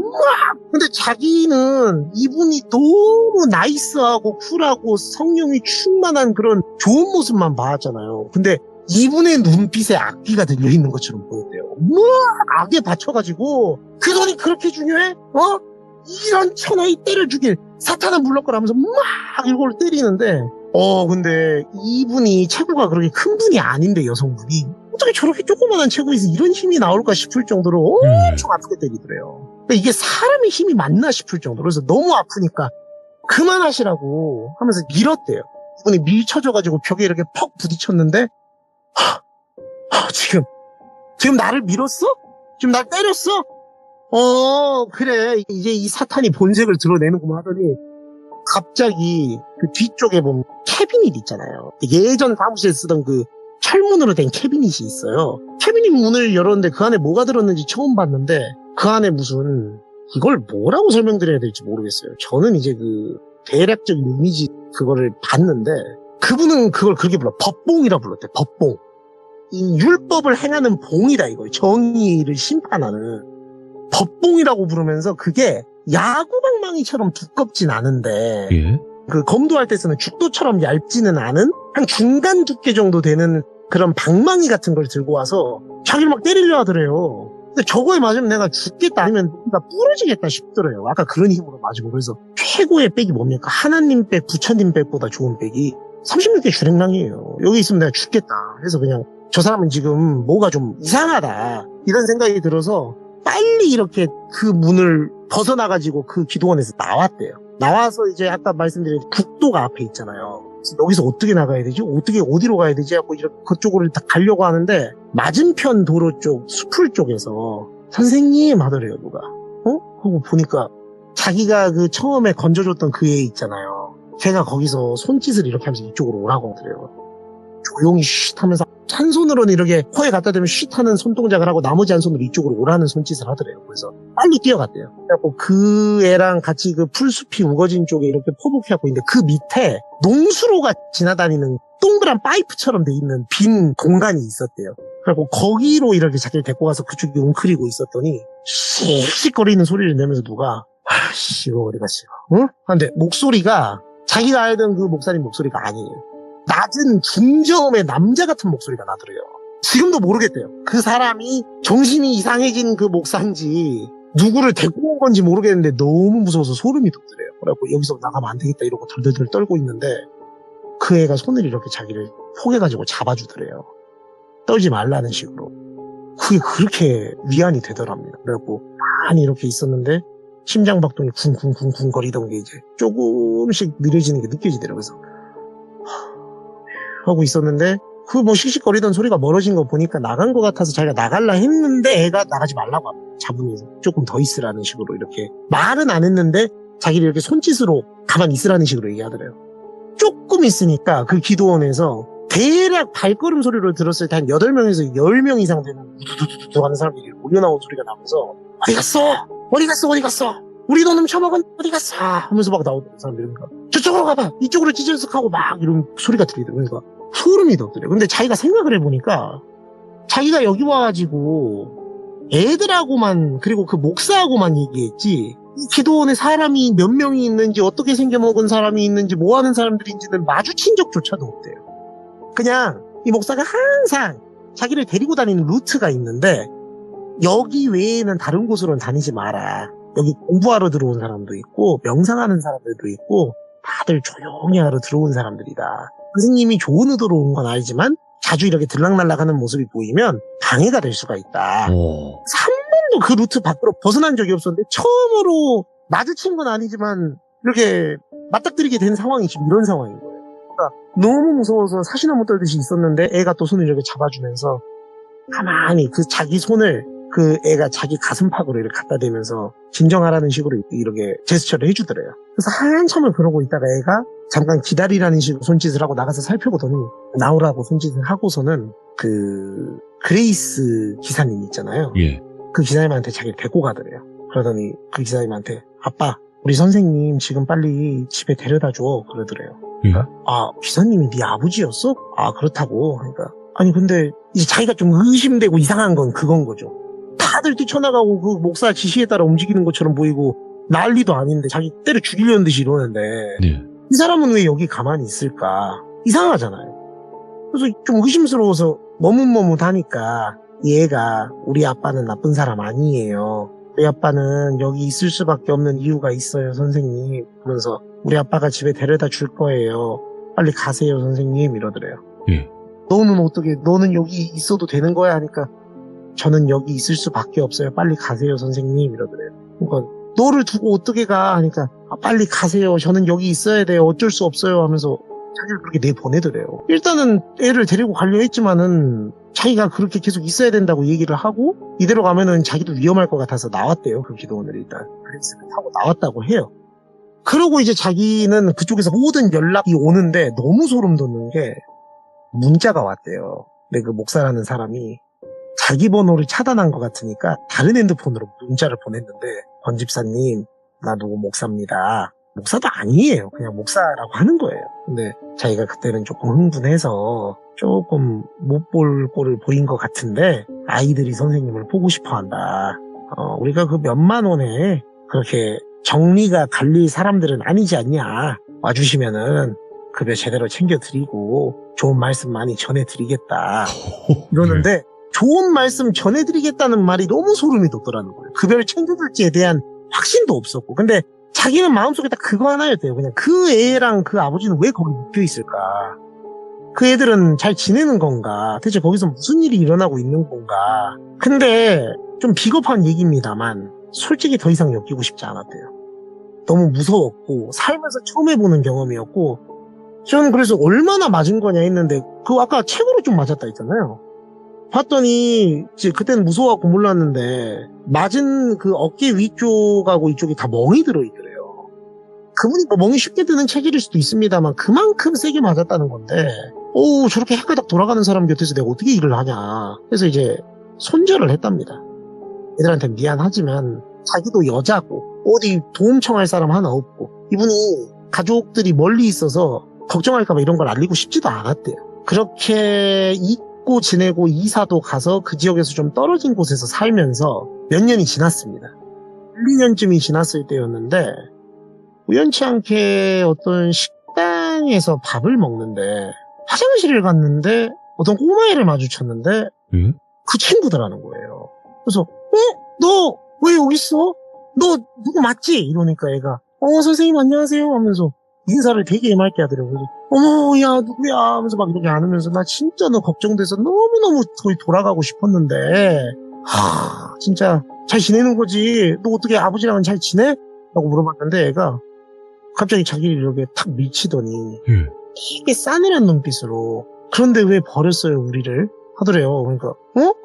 근데 자기는 이분이 너무 나이스하고 쿨하고 성령이 충만한 그런 좋은 모습만 봤잖아요. 근데 이분의 눈빛에 악기가 들려있는 것처럼 보였대요. 악에 받쳐가지고 그 돈이 그렇게 중요해? 이런 천하의 때를 죽일 사탄은 물러거라면서 막 이걸 때리는데 근데 이분이 체구가 그렇게 큰 분이 아닌데 여성분이 어떻게 저렇게 조그만한 체구에서 이런 힘이 나올까 싶을 정도로 엄청 아프게 때리더래요. 그러니까 이게 사람의 힘이 맞나 싶을 정도로. 그래서 너무 아프니까 그만하시라고 하면서 밀었대요. 이분이 밀쳐져가지고 벽에 이렇게 퍽 부딪혔는데 지금 나를 밀었어? 지금 날 때렸어? 그래. 이제 이 사탄이 본색을 드러내는구만 하더니 갑자기 그 뒤쪽에 보면 캐비닛 있잖아요. 예전 사무실에 쓰던 그 철문으로 된 캐비닛이 있어요. 캐비닛 문을 열었는데 그 안에 뭐가 들었는지 처음 봤는데 그 안에 무슨 이걸 뭐라고 설명드려야 될지 모르겠어요. 저는 이제 그 대략적인 이미지 그거를 봤는데 그분은 그걸 그렇게 불러. 법봉이라 불렀대. 법봉. 이 율법을 행하는 봉이다 이거. 정의를 심판하는 법봉이라고 부르면서 그게 야구방망이처럼 두껍진 않은데 예? 그 검도할 때 쓰는 죽도처럼 얇지는 않은 한 중간 두께 정도 되는 그런 방망이 같은 걸 들고 와서 자기를 막 때리려 하더래요. 근데 저거에 맞으면 내가 죽겠다 아니면 나 부러지겠다 싶더래요. 아까 그런 힘으로 맞고. 그래서 최고의 백이 뭡니까? 하나님 백, 부처님 백보다 좋은 백이 36개 주랭랑이에요. 여기 있으면 내가 죽겠다. 그래서 그냥 저 사람은 지금 뭐가 좀 이상하다 이런 생각이 들어서 빨리 이렇게 그 문을 벗어나가지고 그 기도원에서 나왔대요. 나와서 이제 아까 말씀드린 국도가 앞에 있잖아요. 여기서 어떻게 나가야 되지? 어디로 가야 되지? 하고 이렇게 그쪽으로 딱 가려고 하는데 맞은편 도로 쪽 수풀 쪽에서 선생님 하더래요 누가. 하고 보니까 자기가 그 처음에 건져줬던 그 애 있잖아요. 걔가 거기서 손짓을 이렇게 하면서 이쪽으로 오라고 하더래요. 조용히 쉿 하면서 한 손으로는 이렇게 코에 갖다 대면 쉿 하는 손동작을 하고 나머지 한 손으로 이쪽으로 오라는 손짓을 하더래요. 그래서 빨리 뛰어갔대요. 그래갖고 그 애랑 같이 그 풀숲이 우거진 쪽에 이렇게 포복해갖고 있는데 그 밑에 농수로가 지나다니는 동그란 파이프처럼 돼 있는 빈 공간이 있었대요. 그래갖고 거기로 이렇게 자기를 데리고 가서 그쪽에 웅크리고 있었더니 씩씩거리는 소리를 내면서 누가 아씨 이거 어디 갔어? 응? 근데 목소리가 자기가 알던 그 목사님 목소리가 아니에요. 낮은 중저음의 남자 같은 목소리가 나더래요. 지금도 모르겠대요. 그 사람이 정신이 이상해진 그 목사인지 누구를 데리고 온 건지 모르겠는데 너무 무서워서 소름이 돋더래요. 그래갖고 여기서 나가면 안 되겠다 이러고 덜덜덜 떨고 있는데 그 애가 손을 이렇게 자기를 포개가지고 잡아주더래요. 떨지 말라는 식으로. 그게 그렇게 위안이 되더랍니다. 그래갖고 많이 이렇게 있었는데 심장박동이 쿵쿵쿵쿵 거리던 게 이제 조금씩 느려지는 게 느껴지더라고요. 그래서 하고 있었는데 그 씩씩거리던 소리가 멀어진 거 보니까 나간 것 같아서 자기가 나갈라 했는데 애가 나가지 말라고 잡으면서 조금 더 있으라는 식으로 이렇게 말은 안 했는데 자기를 이렇게 손짓으로 가만히 있으라는 식으로 얘기하더래요. 조금 있으니까 그 기도원에서 대략 발걸음 소리를 들었을 때 한 8명에서 10명 이상 되는 우두두두두 하는 사람들이 몰려나온 소리가 나면서 어디 갔어? 어디 갔어? 어디 갔어? 우리 돈 훔쳐먹은 어디 갔어? 하면서 막 나오던 사람들이 그러니까 저쪽으로 가봐 이쪽으로 찌질석하고 막 이런 소리가 들리더라고요. 그러니까 소름이 돋더래요. 근데 자기가 생각을 해보니까 자기가 여기 와가지고 애들하고만 그리고 그 목사하고만 얘기했지 이 기도원에 사람이 몇 명이 있는지 어떻게 생겨먹은 사람이 있는지 뭐 하는 사람들인지는 마주친 적조차도 없대요. 그냥 이 목사가 항상 자기를 데리고 다니는 루트가 있는데 여기 외에는 다른 곳으로는 다니지 마라. 여기 공부하러 들어온 사람도 있고 명상하는 사람들도 있고 다들 조용히 하러 들어온 사람들이다. 선생님이 좋은 의도로 온 건 아니지만 자주 이렇게 들락날락하는 모습이 보이면 방해가 될 수가 있다. 오. 한 번도 그 루트 밖으로 벗어난 적이 없었는데 처음으로 마주친 건 아니지만 이렇게 맞닥뜨리게 된 상황이 지금 이런 상황인 거예요. 그러니까 너무 무서워서 사시나무 떨듯이 있었는데 애가 또 손을 이렇게 잡아주면서 가만히 그 자기 손을 그 애가 자기 가슴팍으로 이렇게 갖다 대면서 진정하라는 식으로 이렇게 제스처를 해주더래요. 그래서 한참을 그러고 있다가 애가 잠깐 기다리라는 식으로 손짓을 하고 나가서 살펴보더니 나오라고 손짓을 하고서는 그 그레이스 기사님 있잖아요. 예. 그 기사님한테 자기를 데리고 가더래요. 그러더니 그 기사님한테 아빠 우리 선생님 지금 빨리 집에 데려다 줘 그러더래요. 예. 아 기사님이 네 아버지였어? 아 그렇다고. 그러니까 아니 근데 이제 자기가 좀 의심되고 이상한 건 그건 거죠. 다들 뛰쳐나가고 그 목사 지시에 따라 움직이는 것처럼 보이고 난리도 아닌데 자기 때려 죽이려는 듯이 이러는데 네. 이 사람은 왜 여기 가만히 있을까? 이상하잖아요. 그래서 좀 의심스러워서 머뭇머뭇하니까 얘가 우리 아빠는 나쁜 사람 아니에요. 우리 아빠는 여기 있을 수밖에 없는 이유가 있어요 선생님. 그러면서 우리 아빠가 집에 데려다 줄 거예요. 빨리 가세요 선생님 이러더래요. 예. 너는 어떻게 너는 여기 있어도 되는 거야 하니까 저는 여기 있을 수밖에 없어요. 빨리 가세요 선생님 이러더래요. 그러니까 너를 두고 어떻게 가 하니까 아, 빨리 가세요. 저는 여기 있어야 돼요. 어쩔 수 없어요 하면서 자기를 그렇게 내보내더래요. 일단은 애를 데리고 가려 했지만은 자기가 그렇게 계속 있어야 된다고 얘기를 하고 이대로 가면은 자기도 위험할 것 같아서 나왔대요. 그 기도원을 일단 그래서 타고 나왔다고 해요. 그러고 이제 자기는 그쪽에서 모든 연락이 오는데 너무 소름 돋는 게 문자가 왔대요. 근데 그 목사라는 사람이 자기 번호를 차단한 것 같으니까 다른 핸드폰으로 문자를 보냈는데 권 집사님 나 누구 목사입니다. 목사도 아니에요. 그냥 목사라고 하는 거예요. 근데 자기가 그때는 조금 흥분해서 조금 못 볼 꼴을 보인 것 같은데 아이들이 선생님을 보고 싶어 한다. 우리가 그 몇만 원에 그렇게 정리가 갈릴 사람들은 아니지 않냐. 와주시면은 급여 제대로 챙겨드리고 좋은 말씀 많이 전해드리겠다. 이러는데 좋은 말씀 전해드리겠다는 말이 너무 소름이 돋더라는 거예요. 급여를 챙겨줄지에 대한 확신도 없었고. 근데 자기는 마음속에 딱 그거 하나였대요. 그냥 그 애랑 그 아버지는 왜 거기 묶여 있을까? 그 애들은 잘 지내는 건가? 대체 거기서 무슨 일이 일어나고 있는 건가? 근데 좀 비겁한 얘기입니다만 솔직히 더 이상 엮이고 싶지 않았대요. 너무 무서웠고 살면서 처음 해보는 경험이었고 저는 그래서 얼마나 맞은 거냐 했는데 그 아까 책으로 좀 맞았다 했잖아요. 봤더니 이제 그때는 무서워갖고 몰랐는데 맞은 그 어깨 위쪽하고 이쪽이 다 멍이 들어있더래요. 그분이 뭐 멍이 쉽게 드는 체질일 수도 있습니다만 그만큼 세게 맞았다는 건데 오 저렇게 헷가닥 돌아가는 사람 곁에서 내가 어떻게 일을 하냐. 그래서 이제 손절을 했답니다. 애들한테 미안하지만 자기도 여자고 어디 도움 청할 사람 하나 없고 이분이 가족들이 멀리 있어서 걱정할까봐 이런 걸 알리고 싶지도 않았대요. 그렇게 잊고 지내고 이사도 가서 그 지역에서 좀 떨어진 곳에서 살면서 몇 년이 지났습니다. 1, 2년쯤이 지났을 때였는데 우연치 않게 어떤 식당에서 밥을 먹는데 화장실을 갔는데 어떤 꼬마애를 마주쳤는데 그 친구더라는 거예요. 그래서 너 왜 여기 있어? 너 누구 맞지? 이러니까 애가 선생님 안녕하세요 하면서 인사를 되게 애맑게 하더라고요. 어머 야 누구야 하면서 막 이렇게 안으면서 나 진짜 너 걱정돼서 너무너무 거의 돌아가고 싶었는데 진짜 잘 지내는 거지? 너 어떻게 아버지랑은 잘 지내? 라고 물어봤는데 애가 갑자기 자기를 이렇게 탁 밀치더니 되게 싸늘한 눈빛으로 그런데 왜 버렸어요 우리를? 하더래요. 그러니까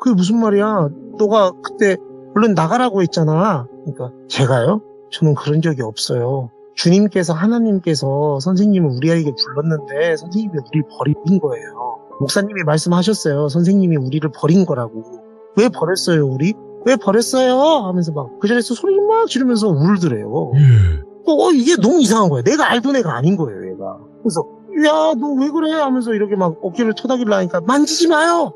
그게 무슨 말이야? 너가 그때 얼른 나가라고 했잖아. 그러니까 제가요? 저는 그런 적이 없어요. 주님께서 하나님께서 선생님을 우리에게 불렀는데 선생님이 우리를 버린 거예요. 목사님이 말씀하셨어요. 선생님이 우리를 버린 거라고. 왜 버렸어요 우리? 왜 버렸어요? 하면서 막 그 자리에서 소리 막 지르면서 울더래요. 이게 너무 이상한 거야. 내가 알던 애가 아닌 거예요 얘가. 그래서 야 너 왜 그래? 하면서 이렇게 막 어깨를 토닥이려 하니까 만지지 마요!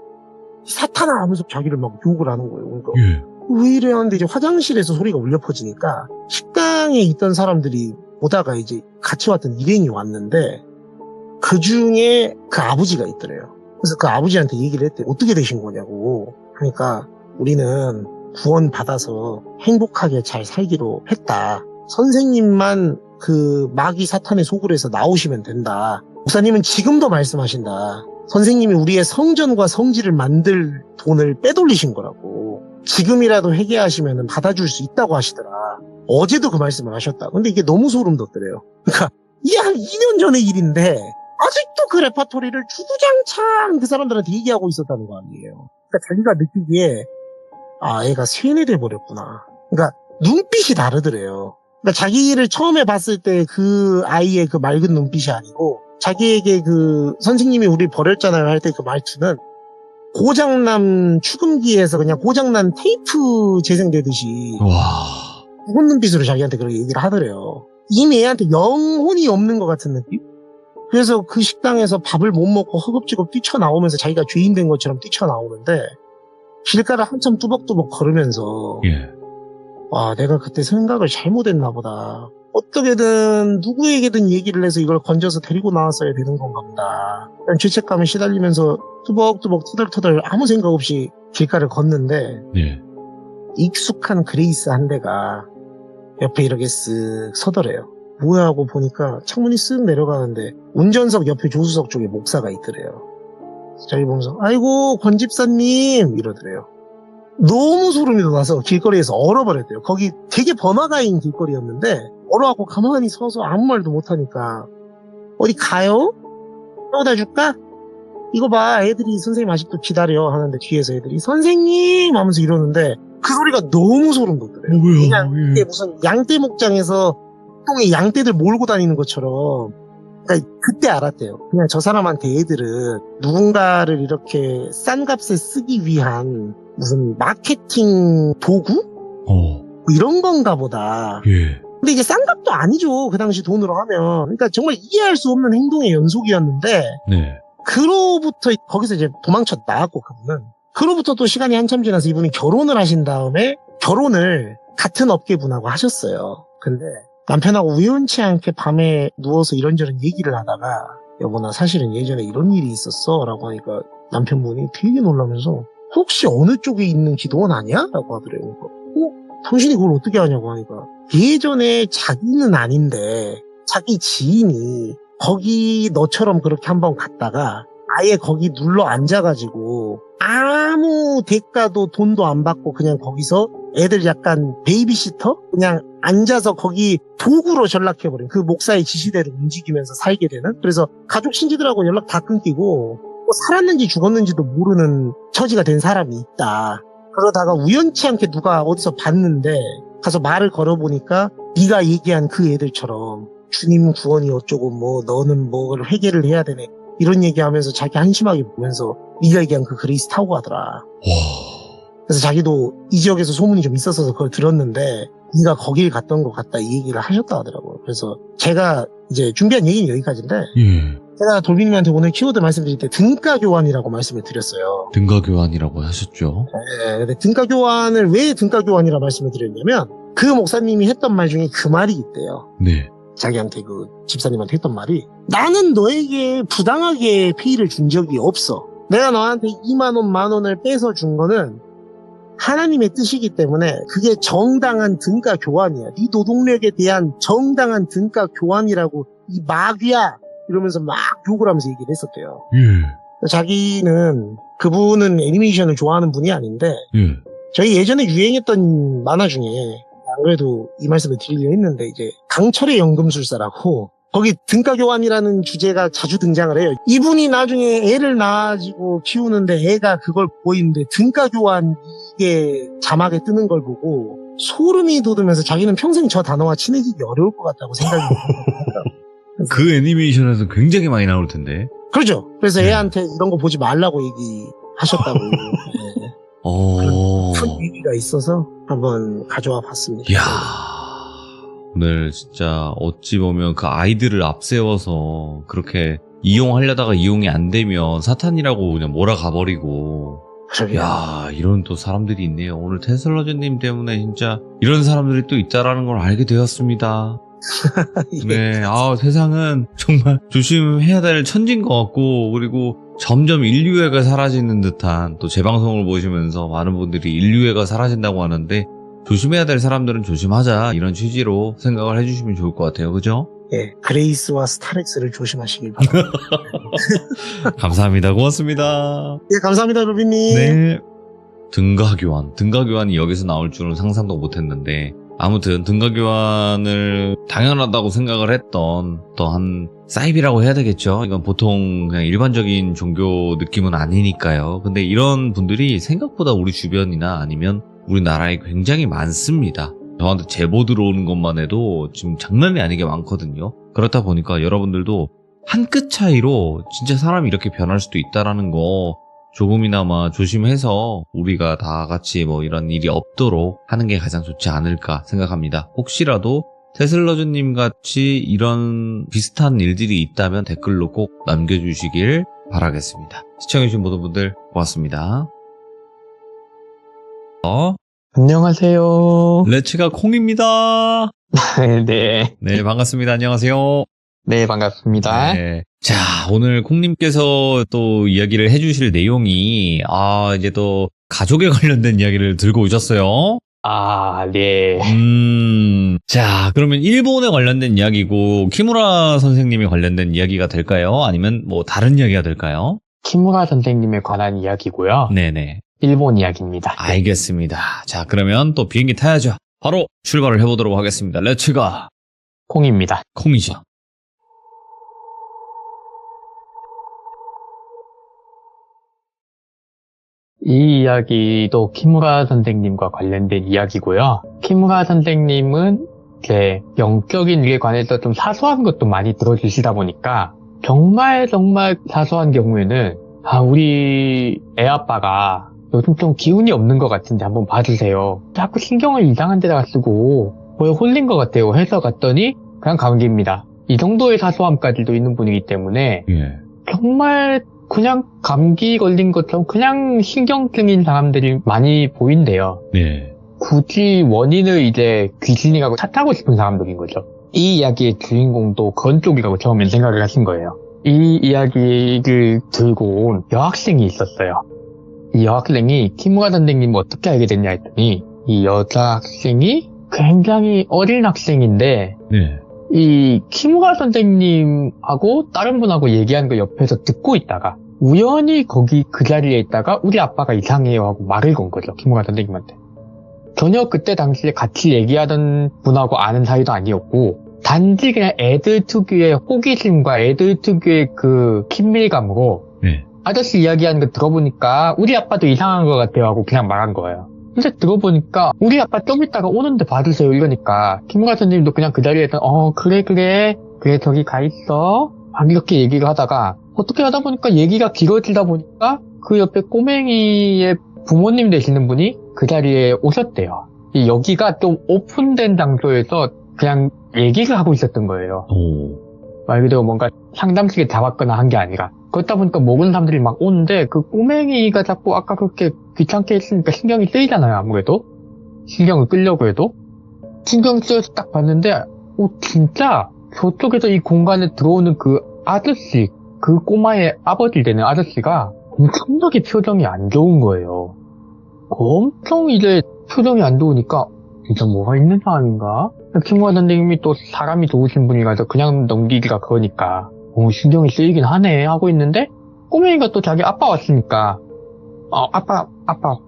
사탄아! 하면서 자기를 막 욕을 하는 거예요. 그러니까 왜 이래 하는데 이제 화장실에서 소리가 울려 퍼지니까 식당에 있던 사람들이 보다가 이제 같이 왔던 일행이 왔는데 그 중에 그 아버지가 있더래요. 그래서 그 아버지한테 얘기를 했대. 어떻게 되신 거냐고. 그러니까 우리는 구원 받아서 행복하게 잘 살기로 했다. 선생님만 그 마귀 사탄의 소굴에서 나오시면 된다. 목사님은 지금도 말씀하신다. 선생님이 우리의 성전과 성지를 만들 돈을 빼돌리신 거라고. 지금이라도 회개하시면 받아줄 수 있다고 하시더라. 어제도 그 말씀을 하셨다. 근데 이게 너무 소름 돋더래요. 그러니까 이게 한 2년 전의 일인데 아직도 그 레파토리를 주구장창 그 사람들한테 얘기하고 있었다는 거 아니에요. 그러니까 자기가 느끼기에 애가 세뇌돼 버렸구나. 그러니까 눈빛이 다르더래요. 그러니까 자기를 처음에 봤을 때 그 아이의 그 맑은 눈빛이 아니고 자기에게 그 선생님이 우리 버렸잖아요 할 때 그 말투는 고장난 축음기에서 그냥 고장난 테이프 재생되듯이 죽은 눈빛으로 자기한테 그렇게 얘기를 하더래요. 이미 애한테 영혼이 없는 것 같은 느낌? 그래서 그 식당에서 밥을 못 먹고 허겁지겁 뛰쳐나오면서 자기가 죄인 된 것처럼 뛰쳐나오는데 길가를 한참 뚜벅뚜벅 걸으면서 내가 그때 생각을 잘못했나 보다. 어떻게든 누구에게든 얘기를 해서 이걸 건져서 데리고 나왔어야 되는 건가 보다. 죄책감에 시달리면서 뚜벅뚜벅 투덜투덜 아무 생각 없이 길가를 걷는데 익숙한 그레이스 한 대가 옆에 이렇게 쓱 서더래요. 뭐야 하고 보니까 창문이 쓱 내려가는데 운전석 옆에 조수석 쪽에 목사가 있더래요. 자기 보면서 아이고 권 집사님 이러더래요. 너무 소름이 돋아서 길거리에서 얼어버렸대요. 거기 되게 번화가인 길거리였는데 얼어갖고 가만히 서서 아무 말도 못하니까 어디 가요? 떠다 줄까? 이거 봐 애들이 선생님 아직도 기다려 하는데 뒤에서 애들이 선생님 하면서 이러는데 그 소리가 너무 소름 돋더래요. 그냥 이게 무슨 양떼 목장에서 통에 양떼들 몰고 다니는 것처럼. 그러니까 그때 알았대요. 그냥 저 사람한테 애들은 누군가를 이렇게 싼 값에 쓰기 위한 무슨 마케팅 도구? 뭐 이런 건가 보다. 근데 이게 싼 값도 아니죠. 그 당시 돈으로 하면. 그러니까 정말 이해할 수 없는 행동의 연속이었는데 그로부터 거기서 이제 도망쳐 나왔고 그분은 그로부터 또 시간이 한참 지나서 이분이 결혼을 하신 다음에 결혼을 같은 업계분하고 하셨어요. 근데 남편하고 우연치 않게 밤에 누워서 이런저런 얘기를 하다가 여보 나 사실은 예전에 이런 일이 있었어 라고 하니까 남편분이 되게 놀라면서 혹시 어느 쪽에 있는 기도원 아니야? 라고 하더래요. 당신이 그걸 어떻게 아냐고 하니까 예전에 자기는 아닌데 자기 지인이 거기 너처럼 그렇게 한번 갔다가 아예 거기 눌러 앉아가지고 아무 대가도 돈도 안 받고 그냥 거기서 애들 약간 베이비시터? 그냥 앉아서 거기 도구로 전락해버린 그 목사의 지시대로 움직이면서 살게 되는 그래서 가족 친지들하고 연락 다 끊기고 살았는지 죽었는지도 모르는 처지가 된 사람이 있다. 그러다가 우연치 않게 누가 어디서 봤는데 가서 말을 걸어보니까 네가 얘기한 그 애들처럼 주님 구원이 어쩌고 뭐 너는 뭘 회개를 해야 되네 이런 얘기하면서 자기 한심하게 보면서 네가 얘기한 그 그레이스 타고 가더라. 그래서 자기도 이 지역에서 소문이 좀 있었어서 그걸 들었는데 네가 거길 갔던 것 같다 이 얘기를 하셨다 하더라고요. 그래서 제가 이제 준비한 얘기는 여기까지인데 제가 돌비님한테 오늘 키워드 말씀드릴 때 등가 교환이라고 말씀을 드렸어요. 등가 교환이라고 하셨죠. 네, 근데 등가 교환을 왜 등가 교환이라고 말씀을 드렸냐면 그 목사님이 했던 말 중에 그 말이 있대요. 자기한테 그 집사님한테 했던 말이 나는 너에게 부당하게 페이를 준 적이 없어. 내가 너한테 2만 원, 1만 원을 빼서 준 거는 하나님의 뜻이기 때문에 그게 정당한 등가 교환이야. 네 노동력에 대한 정당한 등가 교환이라고 이 마귀야 이러면서 막 욕을 하면서 얘기를 했었대요. 자기는 그분은 애니메이션을 좋아하는 분이 아닌데 저희 예전에 유행했던 만화 중에 안 그래도 이 말씀을 드리려 했는데 이제 강철의 연금술사라고 거기 등가교환이라는 주제가 자주 등장을 해요. 이분이 나중에 애를 낳아지고 키우는데 애가 그걸 보이는데 등가교환 이게 자막에 뜨는 걸 보고 소름이 돋으면서 자기는 평생 저 단어와 친해지기 어려울 것 같다고 생각이 들어요. 그 애니메이션에서 굉장히 많이 나올 텐데. 그렇죠. 그래서 네. 애한테 이런 거 보지 말라고 얘기하셨다고. 네. 큰 의미가 있어서 한번 가져와 봤습니다. 이야. 오늘 진짜 어찌 보면 그 아이들을 앞세워서 그렇게 이용하려다가 이용이 안 되면 사탄이라고 그냥 몰아가버리고. 그러게요. 야, 이런 또 사람들이 있네요. 오늘 테슬러즈님 때문에 진짜 이런 사람들이 또 있다라는 걸 알게 되었습니다. 예. 네, 세상은 정말 조심해야 될 천지인 것 같고, 그리고 점점 인류애가 사라지는 듯한, 또 제 방송을 보시면서 많은 분들이 인류애가 사라진다고 하는데, 조심해야 될 사람들은 조심하자, 이런 취지로 생각을 해주시면 좋을 것 같아요. 그죠? 예, 그레이스와 스타렉스를 조심하시길 바랍니다. 감사합니다. 고맙습니다. 예, 감사합니다, 로빈님. 네. 등가교환이 여기서 나올 줄은 상상도 못했는데, 아무튼 등가교환을 당연하다고 생각을 했던 또한 사이비라고 해야 되겠죠. 이건 보통 그냥 일반적인 종교 느낌은 아니니까요. 근데 이런 분들이 생각보다 우리 주변이나 아니면 우리나라에 굉장히 많습니다. 저한테 제보 들어오는 것만 해도 지금 장난이 아니게 많거든요. 그렇다 보니까 여러분들도 한 끗 차이로 진짜 사람이 이렇게 변할 수도 있다라는 거 조금이나마 조심해서 우리가 다 같이 뭐 이런 일이 없도록 하는 게 가장 좋지 않을까 생각합니다. 혹시라도 테슬러즈님 같이 이런 비슷한 일들이 있다면 댓글로 꼭 남겨주시길 바라겠습니다. 시청해주신 모든 분들 고맙습니다. 안녕하세요. 레츠가 콩입니다. 네. 네, 반갑습니다. 안녕하세요. 네, 반갑습니다. 네. 자, 오늘 콩님께서 또 이야기를 해주실 내용이, 이제 또 가족에 관련된 이야기를 들고 오셨어요. 아, 네. 자, 그러면 일본에 관련된 이야기고, 키무라 선생님에 관련된 이야기가 될까요? 아니면 뭐 다른 이야기가 될까요? 키무라 선생님에 관한 이야기고요. 네네. 일본 이야기입니다. 알겠습니다. 자, 그러면 또 비행기 타야죠. 바로 출발을 해보도록 하겠습니다. 렛츠가 콩입니다. 콩이죠. 이 이야기도 키무라 선생님과 관련된 이야기고요. 키무라 선생님은 이렇게 영적인 일에 관해서 좀 사소한 것도 많이 들어주시다 보니까 정말 사소한 경우에는 우리 애아빠가 요즘 좀 기운이 없는 것 같은데 한번 봐주세요. 자꾸 신경을 이상한 데다가 쓰고 뭐에 홀린 것 같아요 해서 갔더니 그냥 감기입니다. 이 정도의 사소함까지도 있는 분이기 때문에 예. 정말 그냥 감기 걸린 것처럼 그냥 신경증인 사람들이 많이 보인대요. 네. 굳이 원인을 이제 귀신이라고 탓하고 싶은 사람들인 거죠. 이 이야기의 주인공도 그런 쪽이라고 처음엔 생각을 하신 거예요. 이 이야기를 들고 온 여학생이 있었어요. 이 여학생이 키무라 선생님을 어떻게 알게 됐냐 했더니 이 여자 학생이 굉장히 어린 학생인데 네. 이 키무라 선생님하고 다른 분하고 얘기하는 거 옆에서 듣고 있다가 우연히 거기 그 자리에 있다가 우리 아빠가 이상해요 하고 말을 건 거죠. 키무라 선생님한테. 전혀 그때 당시에 같이 얘기하던 분하고 아는 사이도 아니었고 단지 그냥 애들 특유의 호기심과 애들 특유의 그 친밀감으로 네. 아저씨 이야기하는 거 들어보니까 우리 아빠도 이상한 것 같아요 하고 그냥 말한 거예요. 근데 들어보니까 우리 아빠 좀 이따가 오는데 봐주세요 이러니까 키무라 선생님도 그냥 그 자리에서 그래 저기 가 있어 막 이렇게 얘기를 하다가 어떻게 하다 보니까 얘기가 길어지다 보니까 그 옆에 꼬맹이의 부모님 되시는 분이 그 자리에 오셨대요. 여기가 좀 오픈된 장소에서 그냥 얘기를 하고 있었던 거예요. 말 그대로 뭔가 상담실에 잡았거나 한 게 아니라. 그렇다 보니까 모르는 사람들이 막 오는데 그 꼬맹이가 자꾸 아까 그렇게 귀찮게 했으니까 신경이 쓰이잖아요. 아무래도. 신경을 끌려고 해도. 신경 쓰여서 딱 봤는데 진짜 저쪽에서 이 공간에 들어오는 그 아저씨, 그 꼬마의 아버지 되는 아저씨가 엄청나게 표정이 안 좋은 거예요. 엄청 이제 표정이 안 좋으니까 진짜 뭐가 있는 사람인가? 키무라 선생님이 또 사람이 좋으신 분이라서 그냥 넘기기가 그러니까 신경이 쓰이긴 하네 하고 있는데 꼬맹이가 또 자기 아빠 왔으니까 아빠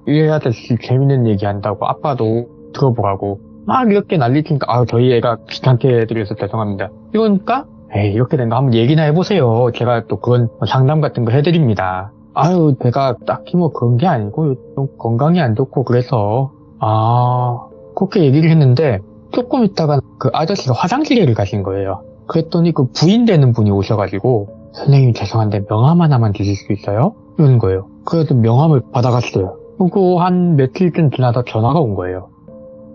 이 아저씨 재밌는 얘기 한다고 아빠도 들어보라고 막 이렇게 난리치니까 저희 애가 귀찮게 해드려서 죄송합니다. 이러니까 에이, 이렇게 된 거 한번 얘기나 해보세요. 제가 또 그건 상담 같은 거 해드립니다. 아유, 제가 딱히 뭐 그런 게 아니고 좀 건강이 안 좋고 그래서 그렇게 얘기를 했는데 조금 있다가 그 아저씨가 화장실에 가신 거예요. 그랬더니 그 부인 되는 분이 오셔가지고 선생님 죄송한데 명함 하나만 주실 수 있어요? 이러는 거예요. 그래서 명함을 받아갔어요. 그리고 한 며칠쯤 지나다 전화가 온 거예요.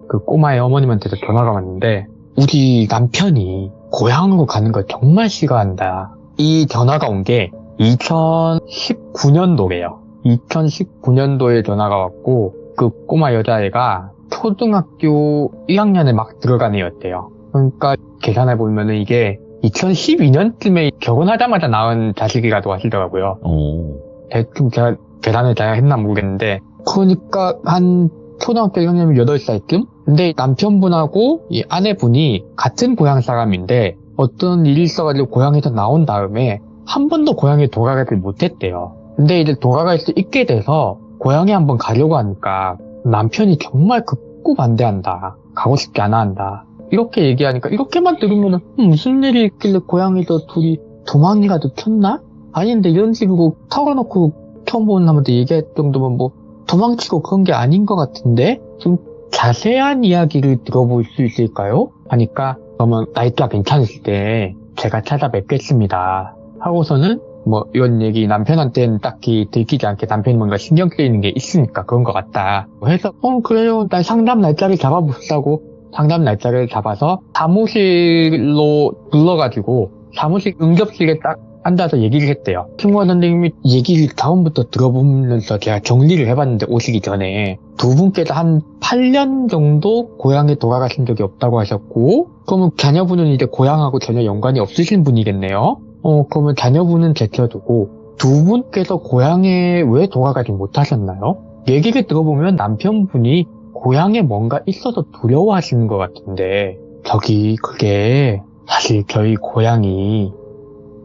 그 꼬마의 어머님한테도 전화가 왔는데 우리 남편이 고향으로 가는 걸 정말 싫어한다. 이 전화가 온 게 2019년도래요. 2019년도에 전화가 왔고 그 꼬마 여자애가 초등학교 1학년에 막 들어간 애였대요. 그러니까 계산해보면은 이게 2012년쯤에 결혼하자마자 낳은 자식이라고 하시더라고요. 대충 제가 계산을 잘 했나 모르겠는데 그러니까 한 초등학교 1학년이면 8살쯤? 근데 남편분하고 이 아내분이 같은 고향 사람인데 어떤 일이 있어가지고 고향에서 나온 다음에 한 번도 고향에 돌아가지 못했대요. 근데 이제 돌아갈 수 있게 돼서 고향에 한번 가려고 하니까 남편이 정말 극구 반대한다. 가고 싶지 않아 한다. 이렇게 얘기하니까 이렇게만 들으면 무슨 일이 있길래 고향에서 둘이 도망이라도 쳤나? 아닌데 이런 식으로 털어놓고 처음 보는 사람한테 얘기할 정도면 뭐 도망치고 그런 게 아닌 것 같은데 좀 자세한 이야기를 들어볼 수 있을까요? 하니까 그러면 날짜 괜찮으실 때 제가 찾아뵙겠습니다 하고서는 뭐 이런 얘기 남편한테는 딱히 들키지 않게 남편이 뭔가 신경 쓰이는 게 있으니까 그런 것 같다 해서 그래요 날 상담 날짜를 잡아보시다고 상담 날짜를 잡아서 사무실로 불러가지고 사무실 응접실에 딱 앉아서 얘기를 했대요. 친구와 선생님이 얘기를 다음부터 들어보면서 제가 정리를 해봤는데 오시기 전에 두 분께서 한 8년 정도 고향에 돌아가신 적이 없다고 하셨고 그러면 자녀분은 이제 고향하고 전혀 연관이 없으신 분이겠네요. 그러면 자녀분은 제쳐두고 두 분께서 고향에 왜 돌아가지 못하셨나요? 얘기를 들어보면 남편분이 고향에 뭔가 있어서 두려워하시는 것 같은데 그게 사실 저희 고향이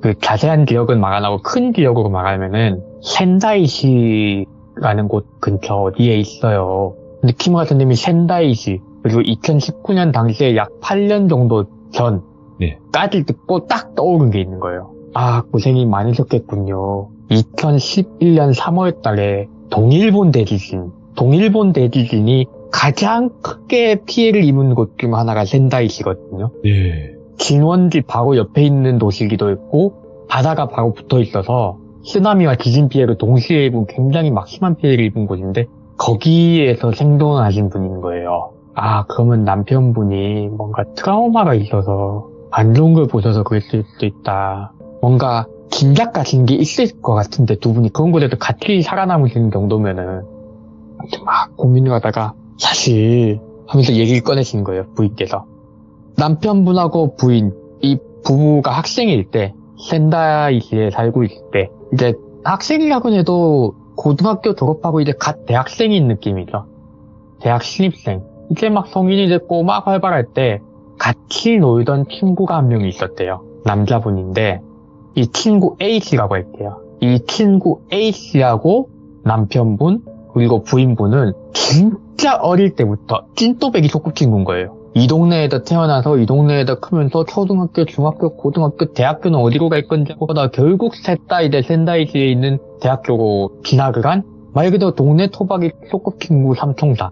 그 자세한 기억은 말 안 하고 큰 기억으로 말하면은 센다이시라는 곳 근처 어디에 있어요. 근데 키무라 선생님이 센다이시 그리고 2019년 당시에 약 8년 정도 전까지 듣고 딱 떠오른 게 있는 거예요. 고생이 많으셨겠군요. 2011년 3월 달에 동일본 대지진이 가장 크게 피해를 입은 곳 중 하나가 센다이시거든요. 진원지 바로 옆에 있는 도시기도 했고 바다가 바로 붙어 있어서 쓰나미와 지진 피해를 동시에 입은 굉장히 막심한 피해를 입은 곳인데 거기에서 생존하신 분인 거예요. 그러면 남편분이 뭔가 트라우마가 있어서 안 좋은 걸 보셔서 그랬을 수도 있다. 뭔가 짐작 같은 게 있을 것 같은데 두 분이 그런 곳에서 같이 살아남으시는 정도면은 막 고민을 하다가 사실 하면서 얘기를 꺼내시는 거예요. 부인께서. 남편분하고 부인, 이 부부가 학생일 때, 센다이시에 살고 있을 때, 이제 학생이라고 해도 고등학교 졸업하고 이제 갓 대학생인 느낌이죠. 대학 신입생. 이제 막 성인이 됐고 막 활발할 때 같이 놀던 친구가 한 명이 있었대요. 남자분인데, 이 친구 A씨라고 할게요. 이 친구 A씨하고 남편분, 그리고 부인분은 진짜 어릴 때부터 찐또배기 소꿉친구인 거예요. 이 동네에다 태어나서 이 동네에다 크면서 초등학교, 중학교, 고등학교, 대학교는 어디로 갈 건지 하다 결국 셋 다 이제 센다이시에 있는 대학교로 진학을 한 말 그대로 동네 토박이 소꿉친구 삼총사.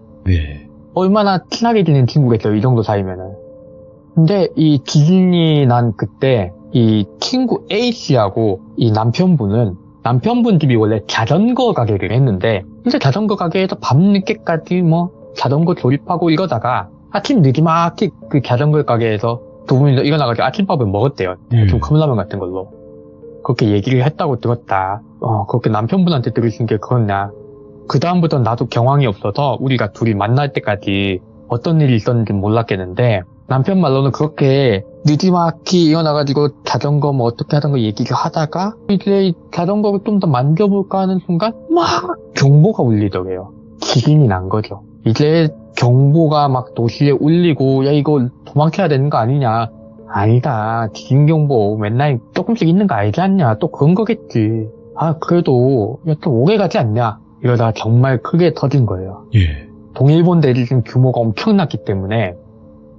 얼마나 친하게 지낸 친구겠어요, 이 정도 사이면은. 근데 이 지진이 난 그때 이 친구 A씨하고 이 남편분 집이 원래 자전거 가게를 했는데 근데 자전거 가게에서 밤늦게까지 뭐 자전거 조립하고 이러다가 아침 늦지막히 그 자전거 가게에서 두 분이 일어나가지고 아침밥을 먹었대요. 좀 컵라면 같은 걸로. 그렇게 얘기를 했다고 들었다. 그렇게 남편분한테 들으신 게 그렇냐. 그 다음부터 나도 경황이 없어서 우리가 둘이 만날 때까지 어떤 일이 있었는지 몰랐겠는데 남편 말로는 그렇게 늦지막히 일어나가지고 자전거 뭐 어떻게 하던 거 얘기를 하다가 이제 자전거를 좀 더 만져볼까 하는 순간 막 경보가 울리더래요. 지진이 난 거죠. 이제 경보가 막 도시에 울리고 야 이거 도망쳐야 되는 거 아니냐. 아니다. 지진경보 맨날 조금씩 있는 거 알지 않냐. 또 그런 거겠지. 그래도 좀 오래 가지 않냐. 이러다가 정말 크게 터진 거예요. 동일본 대지진 규모가 엄청났기 때문에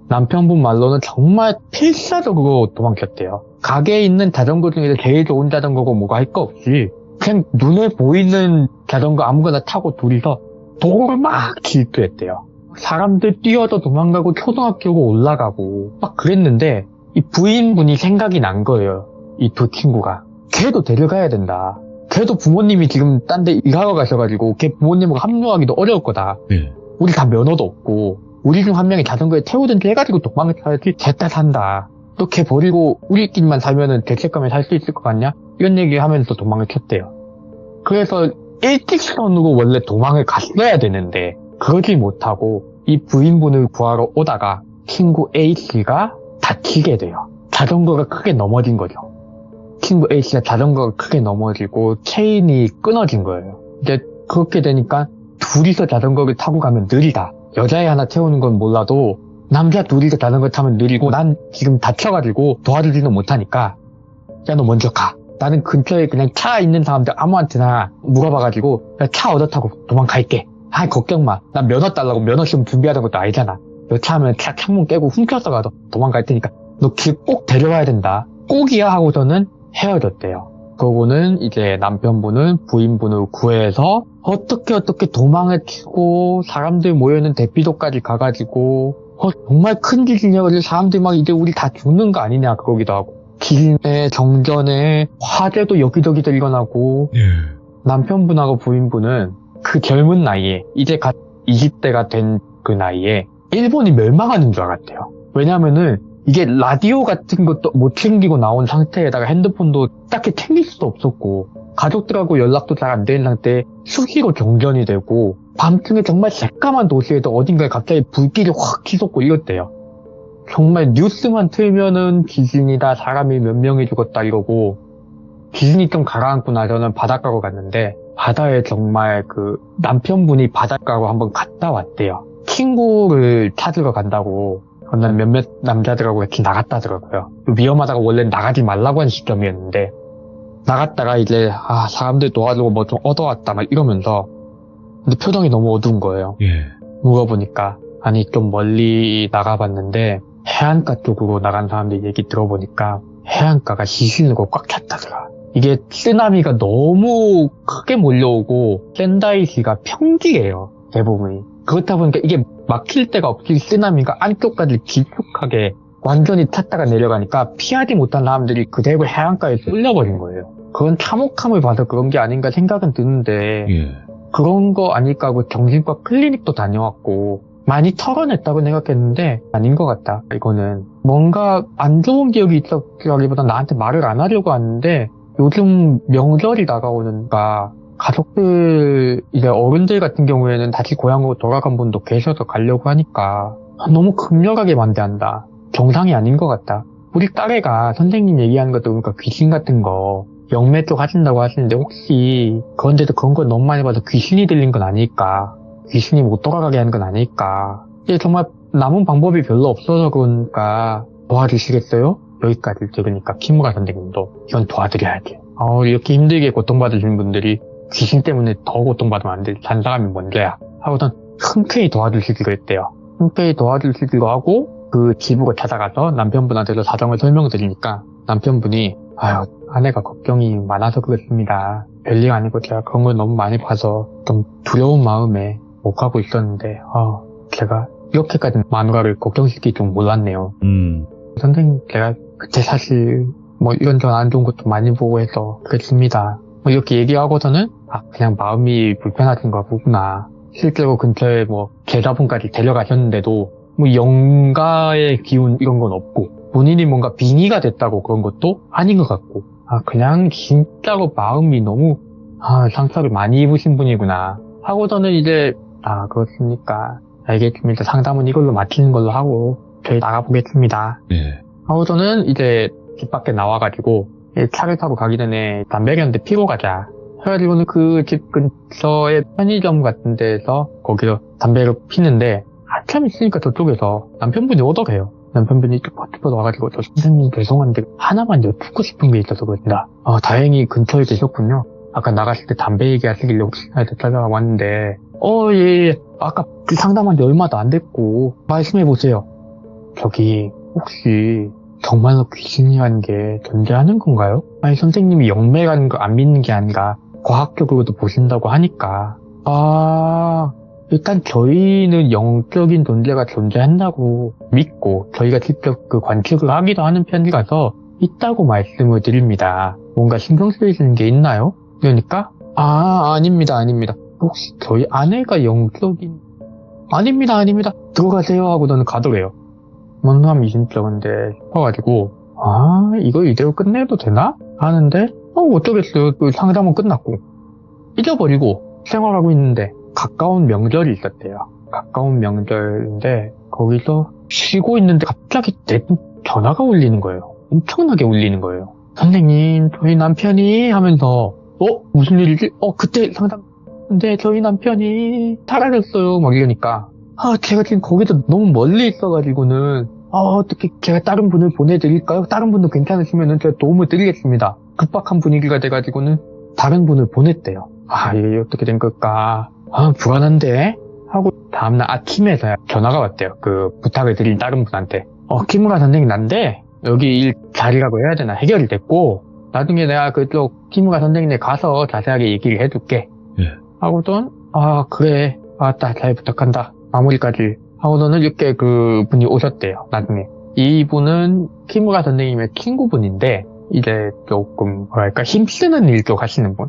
남편분 말로는 정말 필사적으로 도망쳤대요. 가게에 있는 자전거 중에서 제일 좋은 자전거고 뭐가 할 거 없이 그냥 눈에 보이는 자전거 아무거나 타고 둘이서 도로를 막 질주했대요. 사람들 뛰어서 도망가고 초등학교고 올라가고 막 그랬는데 이 부인분이 생각이 난 거예요. 이 두 친구가. 걔도 데려가야 된다. 걔도 부모님이 지금 딴 데 일하러 가셔가지고 걔 부모님하고 합류하기도 어려울 거다. 예. 우리 다 면허도 없고 우리 중 한 명이 자전거에 태우든지 해가지고 도망을 타야지 쟤다 산다. 또 걔 버리고 우리끼리만 살면은 대책감에 살 수 있을 것 같냐? 이런 얘기 하면서 도망을 쳤대요. 그래서 일직선으로 원래 도망을 갔어야 되는데 그러지 못하고 이 부인분을 구하러 오다가 친구 A씨가 다치게 돼요. 자전거가 크게 넘어진 거죠. 친구 A씨가 자전거가 크게 넘어지고 체인이 끊어진 거예요. 이제 그렇게 되니까 둘이서 자전거를 타고 가면 느리다. 여자애 하나 태우는 건 몰라도 남자 둘이서 자전거 타면 느리고 난 지금 다쳐가지고 도와주지는 못하니까 야 너 먼저 가. 나는 근처에 그냥 차 있는 사람들 아무한테나 물어봐가지고 차 얻어 타고 도망갈게. 아이 걱정 마. 난 면허 달라고 면허 시험 준비하던 것도 아니잖아. 여차하면 차 창문 깨고 훔쳐서 가도 도망갈 테니까 너 길 꼭 데려와야 된다. 꼭이야 하고서는 헤어졌대요. 그러고는 이제 남편분은 부인분을 구해서 어떻게 도망을 치고 사람들 모여있는 대피소까지 가가지고 정말 큰 지진이어가지고 사람들이 막 이제 우리 다 죽는 거 아니냐 그러기도 하고 지진에 정전에 화재도 여기저기서 일어나고 예. 남편분하고 부인분은 그 젊은 나이에 이제 갓 20대가 된 그 나이에 일본이 멸망하는 줄 알았대요. 왜냐면은 이게 라디오 같은 것도 못 챙기고 나온 상태에다가 핸드폰도 딱히 챙길 수도 없었고 가족들하고 연락도 잘 안 되는 상태에 수시로 정전이 되고 밤중에 정말 새까만 도시에도 어딘가에 갑자기 불길이 확 치솟고 이랬대요. 정말 뉴스만 틀면은 지진이다 사람이 몇 명이 죽었다 이러고 지진이 좀 가라앉고 나서는 바닷가로 갔는데 바다에 정말 그 남편분이 바닷가로 한번 갔다 왔대요. 친구를 찾으러 간다고 몇몇 남자들하고 같이 나갔다더라고요. 위험하다고 원래 나가지 말라고 한 시점이었는데 나갔다가 이제 사람들 도와주고 뭐 좀 얻어왔다 막 이러면서 근데 표정이 너무 어두운 거예요. 예. 물어보니까 아니 좀 멀리 나가봤는데 해안가 쪽으로 나간 사람들 얘기 들어보니까 해안가가 지진으로 꽉 찼다더라. 이게 쓰나미가 너무 크게 몰려오고 샌다이시가 평지예요. 대부분이. 그렇다 보니까 이게 막힐 데가 없이 쓰나미가 안쪽까지 길쭉하게 완전히 탔다가 내려가니까 피하지 못한 사람들이 그대로 해안가에 쏠려버린 거예요. 그런 참혹함을 봐서 그런 게 아닌가 생각은 드는데 예. 그런 거 아닐까 하고 정신과 클리닉도 다녀왔고 많이 털어냈다고 생각했는데 아닌 것 같다. 이거는 뭔가 안 좋은 기억이 있었기보다 나한테 말을 안 하려고 하는데 요즘 명절이 다가오는가 가족들 이제 어른들 같은 경우에는 다시 고향으로 돌아간 분도 계셔서 가려고 하니까 너무 극렬하게 반대한다. 정상이 아닌 것 같다. 우리 딸애가 선생님 얘기하는 것도 그러니까 귀신 같은 거 영매 쪽 하신다고 하시는데 혹시 그런데도 그런 걸 너무 많이 봐서 귀신이 들린 건 아닐까? 귀신이 못 돌아가게 하는 건 아닐까? 이게 정말 남은 방법이 별로 없어서 그러니까 도와주시겠어요? 여기까지 들으니까 키무라 선생님도 이건 도와드려야지. 이렇게 힘들게 고통받으시는 분들이 귀신 때문에 더 고통받으면 안 돼. 산 사람이 먼저야. 하고선 흔쾌히 도와주시기로 했대요. 흔쾌히 도와주시기로 하고 그 집으로 찾아가서 남편분한테도 사정을 설명드리니까 남편분이 아내가 걱정이 많아서 그렇습니다. 별일 아니고 제가 그런 걸 너무 많이 봐서 좀 두려운 마음에 못 가고 있었는데 제가 이렇게까지 마누라를 걱정시킬 줄 몰랐네요. 선생님 제가 그때 사실 뭐 이런저런 안 좋은 것도 많이 보고 해서 그랬습니다. 뭐 이렇게 얘기하고서는 그냥 마음이 불편하신가 보구나. 실제로 근처에 뭐 제자분까지 데려가셨는데도 뭐 영가의 기운 이런 건 없고 본인이 뭔가 빙의가 됐다고 그런 것도 아닌 것 같고 그냥 진짜로 마음이 너무 상처를 많이 입으신 분이구나 하고서는 이제 그렇습니까 알겠습니다. 상담은 이걸로 마치는 걸로 하고 저희 나가보겠습니다. 네. 하고서는 이제 집 밖에 나와가지고 차를 타고 가기 전에 담배를 한 대 피고 가자 해가지고는 그 집 근처에 편의점 같은 데에서 거기서 담배를 피는데 한참 있으니까 저쪽에서 남편분이 오더래요. 남편분이 쭈뼛쭈뼛 와가지고 저 선생님 죄송한데 하나만 여쭙고 싶은 게 있어서 그런다. 다행히 근처에 계셨군요. 아까 나갔을 때 담배 얘기하시길래 혹시나 찾아왔는데 예. 아까 그 상담한 지 얼마도 안 됐고 말씀해보세요. 저기 혹시 정말로 귀신이라는 게 존재하는 건가요? 아니, 선생님이 영매라는 거 안 믿는 게 아니라 과학적으로도 보신다고 하니까. 일단 저희는 영적인 존재가 존재한다고 믿고 저희가 직접 그 관측을 하기도 하는 편이라서 있다고 말씀을 드립니다. 뭔가 신경 쓰이시는 게 있나요? 그러니까 아닙니다. 혹시 저희 아내가 영적인 아닙니다. 들어가세요 하고 저는 가더래요. 뭔함이 진짜 근데 싶어가지고 이거 이대로 끝내도 되나? 하는데 어쩌겠어요. 그 상담은 끝났고 잊어버리고 생활하고 있는데 가까운 명절이 있었대요. 가까운 명절인데 거기서 쉬고 있는데 갑자기 내 전화가 울리는 거예요. 엄청나게 울리는 거예요. 선생님, 저희 남편이 하면서 무슨 일이지? 그때 상담 근데 저희 남편이 사라졌어요. 막 이러니까 제가 지금 거기서 너무 멀리 있어가지고는 어떻게 제가 다른 분을 보내드릴까요? 다른 분도 괜찮으시면은 제가 도움을 드리겠습니다. 급박한 분위기가 돼가지고는 다른 분을 보냈대요. 이게 어떻게 된 걸까? 불안한데? 하고 다음날 아침에서야 전화가 왔대요. 그 부탁을 드린 다른 분한테. 키무라 선생님 난데 여기 일 자리라고 해야 되나 해결이 됐고 나중에 내가 그쪽 키무라 선생님네 가서 자세하게 얘기를 해줄게. 예. 하고선 그래 잘 부탁한다 마무리까지 하고서는 이렇게 그 분이 오셨대요. 나중에 이분은 키무라 선생님의 친구분인데 이제 조금 뭐랄까 힘쓰는 일 쪽 하시는 분.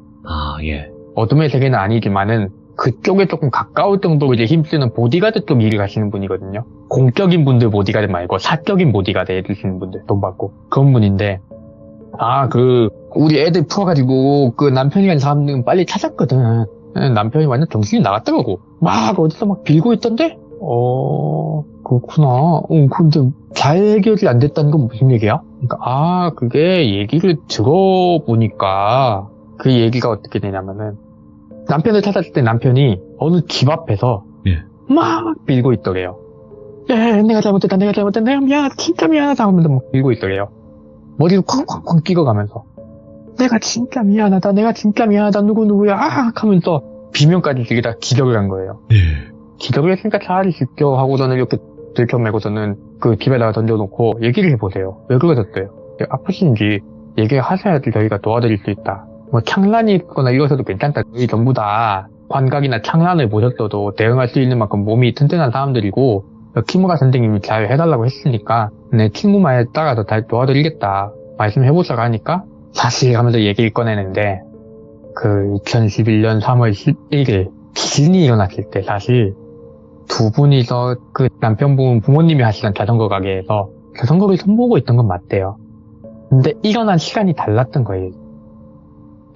예. 어둠의 세계는 아니지만은 그쪽에 조금 가까울 정도로 이제 힘쓰는 보디가드 쪽 일을 하시는 분이거든요. 공적인 분들 보디가드 말고 사적인 보디가드 해주시는 분들 돈 받고 그런 분인데 우리 애들 풀어가지고 그 남편이라는 사람들은 빨리 찾았거든. 남편이 완전 정신이 나갔더라고. 막 어디서 막 빌고 있던데? 그렇구나. 근데 잘 해결이 안 됐다는 건 무슨 얘기야? 그러니까 그게 얘기를 들어보니까 그 얘기가 어떻게 되냐면은 남편을 찾았을 때 남편이 어느 집 앞에서 막 빌고 있더래요. 내가 잘못했다. 내가 미안하다. 진짜 미안하다 하면서 막 빌고 있더래요. 머리를 쾅쾅쾅 찍어가면서 내가 진짜 미안하다 누구야 하면서 비명까지 지르다 기적을 한 거예요. 기적을 했으니까 차라리 죽죠 하고서는 이렇게 들켜매고서는 그 집에다가 던져놓고 얘기를 해보세요. 왜 그러셨어요? 아프신지 얘기하셔야지 저희가 도와드릴 수 있다. 뭐 창란이 있거나 이러셔도 괜찮다. 저희 전부 다 환각이나 창란을 보셨어도 대응할 수 있는 만큼 몸이 튼튼한 사람들이고 키무라 선생님이 잘 해달라고 했으니까 내 친구 말에 따라서 잘 도와드리겠다 말씀해보자고 하니까 사실 하면서 얘기를 꺼내는데 그 2011년 3월 11일 지진이 일어났을 때 사실 두 분이서 그 남편분 부모님이 하시던 자전거 가게에서 자전거를 손보고 있던 건 맞대요. 근데 일어난 시간이 달랐던 거예요.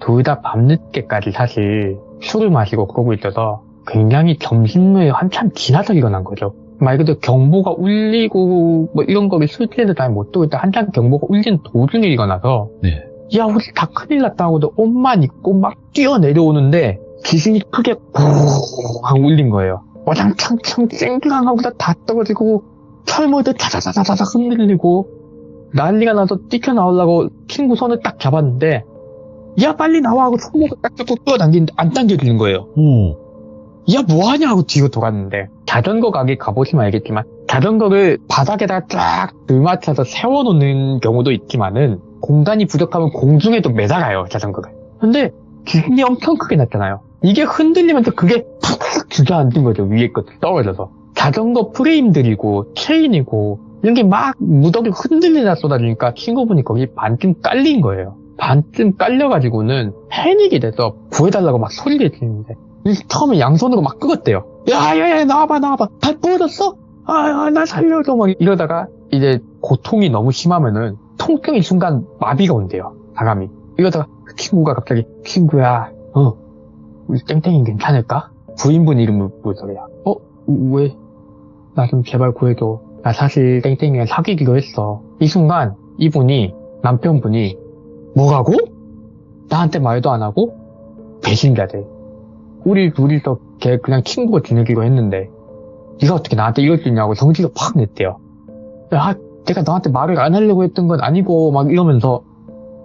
둘 다 밤늦게까지 사실 술을 마시고 그러고 있어서 굉장히 점심을 한참 지나서 일어난 거죠. 말 그대로 경보가 울리고 뭐 이런 거를 실제로 잘 못 듣고 있다 한참 경보가 울리는 도중에 일어나서 야 우리 다 큰일 났다 하고도 옷만 입고 막 뛰어내려오는데 지진이 크게 하고 울린 거예요. 와장창창 쨍쨍하고 다 떨어지고 철물도 차자자자자 흔들리고 난리가 나서 뛰쳐나오려고 친구 손을 딱 잡았는데 야 빨리 나와 하고 손목을 딱 잡고 끌어당기는데 안 당겨지는 거예요. 야 뭐하냐 하고 뒤로 돌았는데 자전거 가게 가보시면 알겠지만 자전거를 바닥에다가 쫙 들맞춰서 세워놓는 경우도 있지만은 공간이 부족하면 공중에도 매달아요 자전거가. 근데 기준이 엄청 크게 났잖아요. 이게 흔들리면서 그게 푹 주저앉은 거죠. 위에 것들 떨어져서. 자전거 프레임들이고 체인이고 이런 게 막 무더기 흔들리다 쏟아지니까 친구분이 거기 반쯤 깔린 거예요. 반쯤 깔려가지고는 패닉이 돼서 구해달라고 막 소리를 지르는데 처음에 양손으로 막 끄었대요. 야야야 나와봐 발 부러졌어? 나 살려줘 막 이러다가 이제 고통이 너무 심하면은 통증이 순간 마비가 온대요 사람이. 이러다가 그 친구가 갑자기 친구야 우리 땡땡이 괜찮을까? 부인분 이름을 부르더래요. 왜? 나 좀 제발 구해줘. 나 사실 땡땡이랑 사귀기로 했어. 이 순간 이분이 남편분이 뭐라고? 나한테 말도 안 하고? 배신자들. 우리 둘이서 걔 그냥 친구가 지내기로 했는데 네가 어떻게 나한테 이럴 수 있냐고 성질을 팍 냈대요. 야 내가 너한테 말을 안 하려고 했던 건 아니고 막 이러면서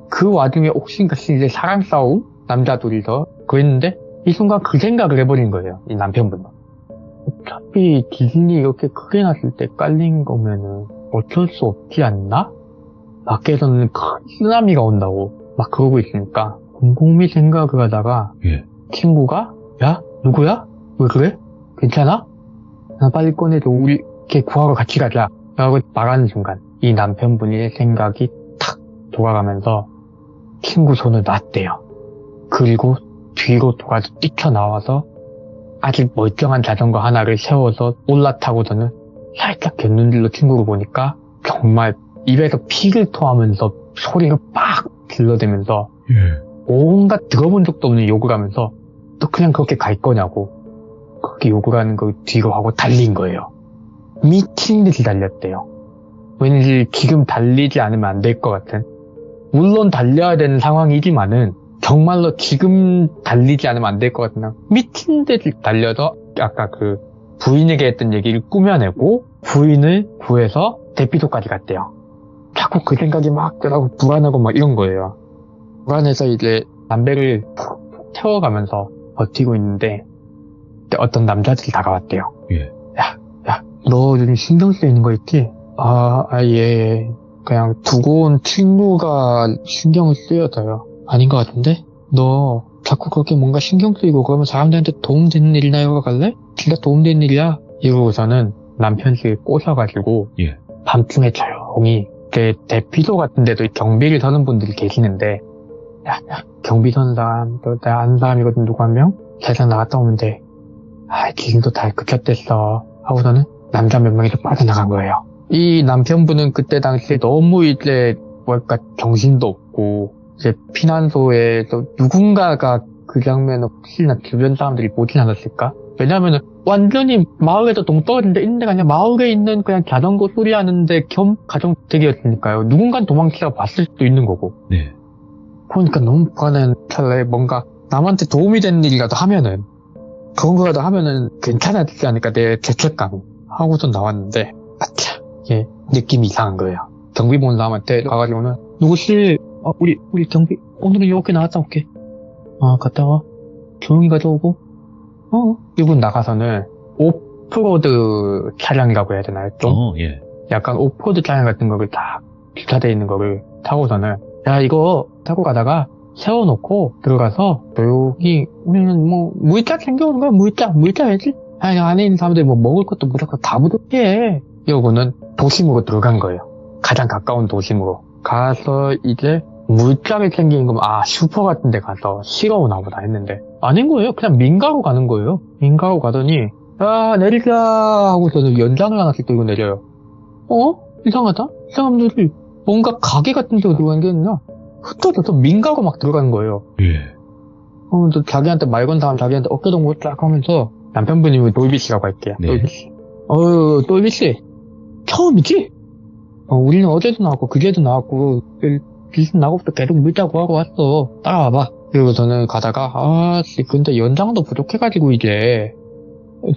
그 와중에 옥신각신 이제 사랑 싸움 남자 둘이서 그랬는데 이 순간 그 생각을 해버린 거예요. 이 남편분은. 어차피 지진이 이렇게 크게 났을 때 깔린 거면은 어쩔 수 없지 않나? 밖에서는 큰 쓰나미가 온다고 막 그러고 있으니까 곰곰이 생각을 하다가 예. 친구가 야 누구야? 왜 그래? 괜찮아? 나 빨리 꺼내줘. 우리 걔 구하러 같이 가자 라고 말하는 순간 이 남편분의 생각이 탁 돌아가면서 친구 손을 놨대요. 그리고 뒤로 돌아서 뛰쳐나와서 아직 멀쩡한 자전거 하나를 세워서 올라타고서는 살짝 곁눈질로 친구를 보니까 정말 입에서 피를 토하면서 소리를 빡 질러대면서 예. 온갖 들어본 적도 없는 욕을 하면서 또 그냥 그렇게 갈 거냐고 그렇게 욕을 하는 걸 뒤로 하고 달린 거예요. 미친 듯이 달렸대요. 왠지 지금 달리지 않으면 안 될 것 같은, 물론 달려야 되는 상황이지만은 정말로 지금 달리지 않으면 안 될 것 같은 미친 듯이 달려서 아까 그 부인에게 했던 얘기를 꾸며내고 부인을 구해서 대피소까지 갔대요. 자꾸 그 생각이 막 들어가고 불안하고 막 이런 거예요. 불안해서 이제 담배를 푹 태워가면서 버티고 있는데 그때 어떤 남자들이 다가왔대요. 예. 야, 너 요즘 신경 쓰이는 거 있지? 예. 그냥 두고 온 친구가 신경을 쓰여서요. 아닌 것 같은데? 너 자꾸 그렇게 뭔가 신경 쓰이고 그러면 사람들한테 도움되는 일이나 이러고 갈래? 진짜 도움되는 일이야. 이러고서는 남편씩 꼬셔가지고 예. 밤중에 조용히 그 대피소 같은 데도 경비를 서는 분들이 계시는데 야, 경비 서는 사람, 내가 아는 사람이거든, 누구 한 명? 세상 나갔다 오면 돼. 지금도 다 그쳤댔어. 하고서는 남자 몇 명이서 빠져나간 거예요. 이 남편분은 그때 당시에 너무 이제 뭐랄까 정신도 없고 이제 피난소에서 누군가가 그 장면을 혹시나 주변 사람들이 보진 않았을까? 왜냐면은 완전히 마을에서 동떨어진 데 있는 데가 아니라 마을에 있는 그냥 자전거 수리하는데 겸 가정주택이었으니까요. 누군가는 도망치다가 봤을 수도 있는 거고. 네. 그러니까 너무 불안한 찰나에 뭔가 남한테 도움이 되는 일이라도 하면은 그런 거라도 하면은 괜찮아지지 않을까 내 죄책감 하고서 나왔는데 아차 예 느낌이 이상한 거예요. 경비 보는 사람한테 가가지고는 누구씨 우리 경비 오늘은 이렇게 나갔다 올게. 갔다 와. 조용히 가져오고. 이분 나가서는 오프로드 차량이라고 해야 되나요? 좀 예. 약간 오프로드 차량 같은 거를 다 주차되어 있는 거를 타고서는 야 이거 타고 가다가 세워놓고 들어가서 조용히 우리는 뭐 물자 챙겨오는 거야. 물자 해야지. 아니 안에 있는 사람들이 뭐 먹을 것도 무조건 다 부족해. 이러고는 도심으로 들어간 거예요. 가장 가까운 도심으로 가서 이제 물자를 챙기는 거면 슈퍼 같은 데 가서 쉬러 오나 보다 했는데 아닌 거예요. 그냥 민가로 가는 거예요. 민가로 가더니 야 내리자 하고서는 연장을 하나씩 들고 내려요. 이상하다? 이 사람들이 뭔가 가게 같은 데 들어간 게 있나? 흩어져서 민가로 막 들어가는 거예요. 예. 또 자기한테 말 건 사람 자기한테 어깨동무 쫙 하면서 남편분이 돌비 씨라고 할게요. 네. 돌비 씨. 돌비 씨. 처음이지? 우리는 어제도 나왔고 그제도 나왔고 비슷 나고부터 계속 물자 구하고 왔어. 따라와봐. 그리고 저는 가다가 근데 연장도 부족해가지고 이제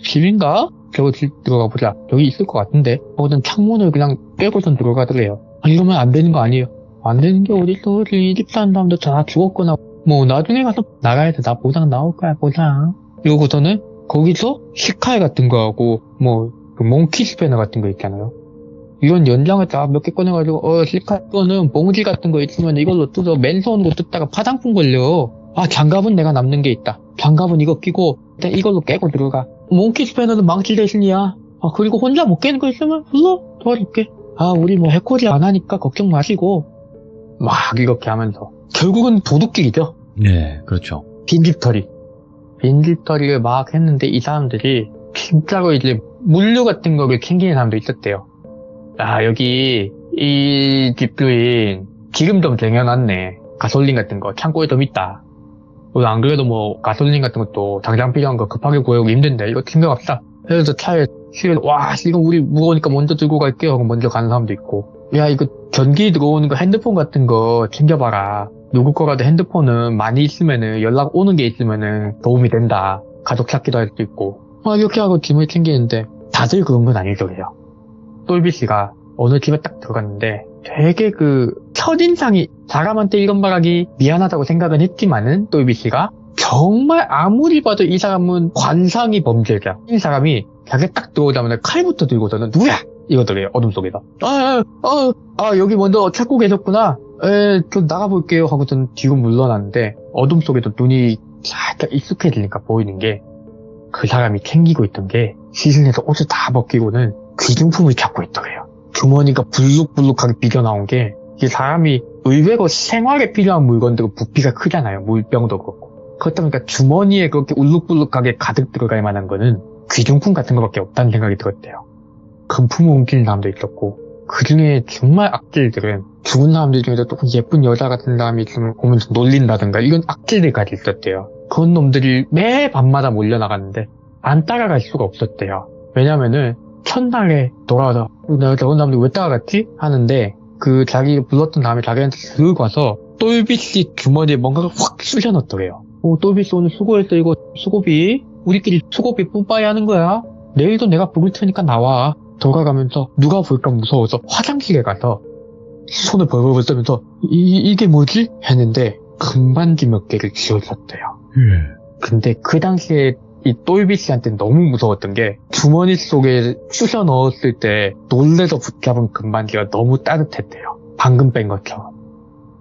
집인가? 저거 집 들어가 보자. 여기 있을 것 같은데. 거기는 창문을 그냥 빼고선 들어가더래요. 이러면 안 되는 거 아니에요? 안 되는 게 어딨어. 이 집 사는 사람들 다 죽었거나 뭐 나중에 가서 나가야 나 보상 나올 거야 보상. 이러고서는 거기서 시칼 같은 거 하고 뭐 그 몽키 스패너 같은 거 있잖아요. 이런 연장을 딱 몇 개 꺼내가지고 시칼 거는 봉지 같은 거 있으면 이걸로 뜯어 맨손으로 뜯다가 파장풍 걸려. 장갑은 내가 남는 게 있다. 장갑은 이거 끼고 이걸로 깨고 들어가. 몽키 스패너는 망치 대신이야. 그리고 혼자 못 깨는 거 있으면 불러 도와줄게. 우리 뭐 해코지 안 하니까 걱정 마시고 막 이렇게 하면서 결국은 도둑질이죠. 네, 그렇죠. 빈집털이를 막 했는데 이 사람들이 진짜로 이제 물류 같은 거를 챙기는 사람도 있었대요. 여기 이 집주인 기름 좀 쟁여놨네. 가솔린 같은 거 창고에 좀 있다. 안 그래도 뭐 가솔린 같은 것도 당장 필요한 거 급하게 구하기 힘든데 이거 챙겨갑시다. 그래서 차에 실은 이거 우리 무거우니까 먼저 들고 갈게요 하고 먼저 가는 사람도 있고, 이거 전기 들어오는 거 핸드폰 같은 거 챙겨봐라. 누구 거라도 핸드폰은 많이 있으면은 연락 오는 게 있으면은 도움이 된다. 가족 찾기도 할 수 있고. 이렇게 하고 짐을 챙기는데 다들 그런 건 아니더래요. 똘비 씨가 어느 집에 딱 들어갔는데 되게 그 첫인상이 사람한테 이런 말하기 미안하다고 생각은 했지만은 똘비 씨가 정말 아무리 봐도 이 사람은 관상이 범죄자. 이 사람이 자기 딱 들어오자마자 칼부터 들고서는 누구야? 이거더래요. 어둠 속에서. 여기 먼저 찾고 계셨구나. 좀 나가볼게요. 하고선 뒤로 물러났는데, 어둠 속에도 눈이 살짝 익숙해지니까 보이는 게, 그 사람이 챙기고 있던 게, 시신에서 옷을 다 벗기고는 귀중품을 찾고 있더래요. 주머니가 불룩불룩하게 삐져나온 게, 이 사람이 의외로 생활에 필요한 물건들은 부피가 크잖아요. 물병도 그렇고. 그렇다 보니까 주머니에 그렇게 울룩불룩하게 가득 들어갈 만한 거는 귀중품 같은 거밖에 없다는 생각이 들었대요. 금품을 옮기는 사람도 있었고, 그 중에 정말 악질들은 죽은 사람들 중에도 또 예쁜 여자 같은 사람이 있으면 보면서 놀린다든가 이런 악질들까지 있었대요. 그런 놈들이 매 밤마다 몰려나갔는데 안 따라갈 수가 없었대요. 왜냐면은 첫날에 돌아와서 내가 저런 사람들 왜 따라갔지? 하는데 그 자기를 불렀던 다음에 자기한테 슥 와서 똘비씨 주머니에 뭔가를 확 쑤셔 넣었더래요. 똘비씨 오늘 수고했어. 이거 수고비. 우리끼리 수고비 뿜빠이 하는 거야. 내일도 내가 부를 테니까 나와. 돌아가면서 누가 볼까 무서워서 화장실에 가서 손을 벌벌 떨면서 이게 뭐지? 했는데 금반지 몇 개를 쥐어줬대요. 근데 그 당시에 이 똘비씨한테 너무 무서웠던 게 주머니 속에 쑤셔 넣었을 때 놀래서 붙잡은 금반지가 너무 따뜻했대요. 방금 뺀 것처럼.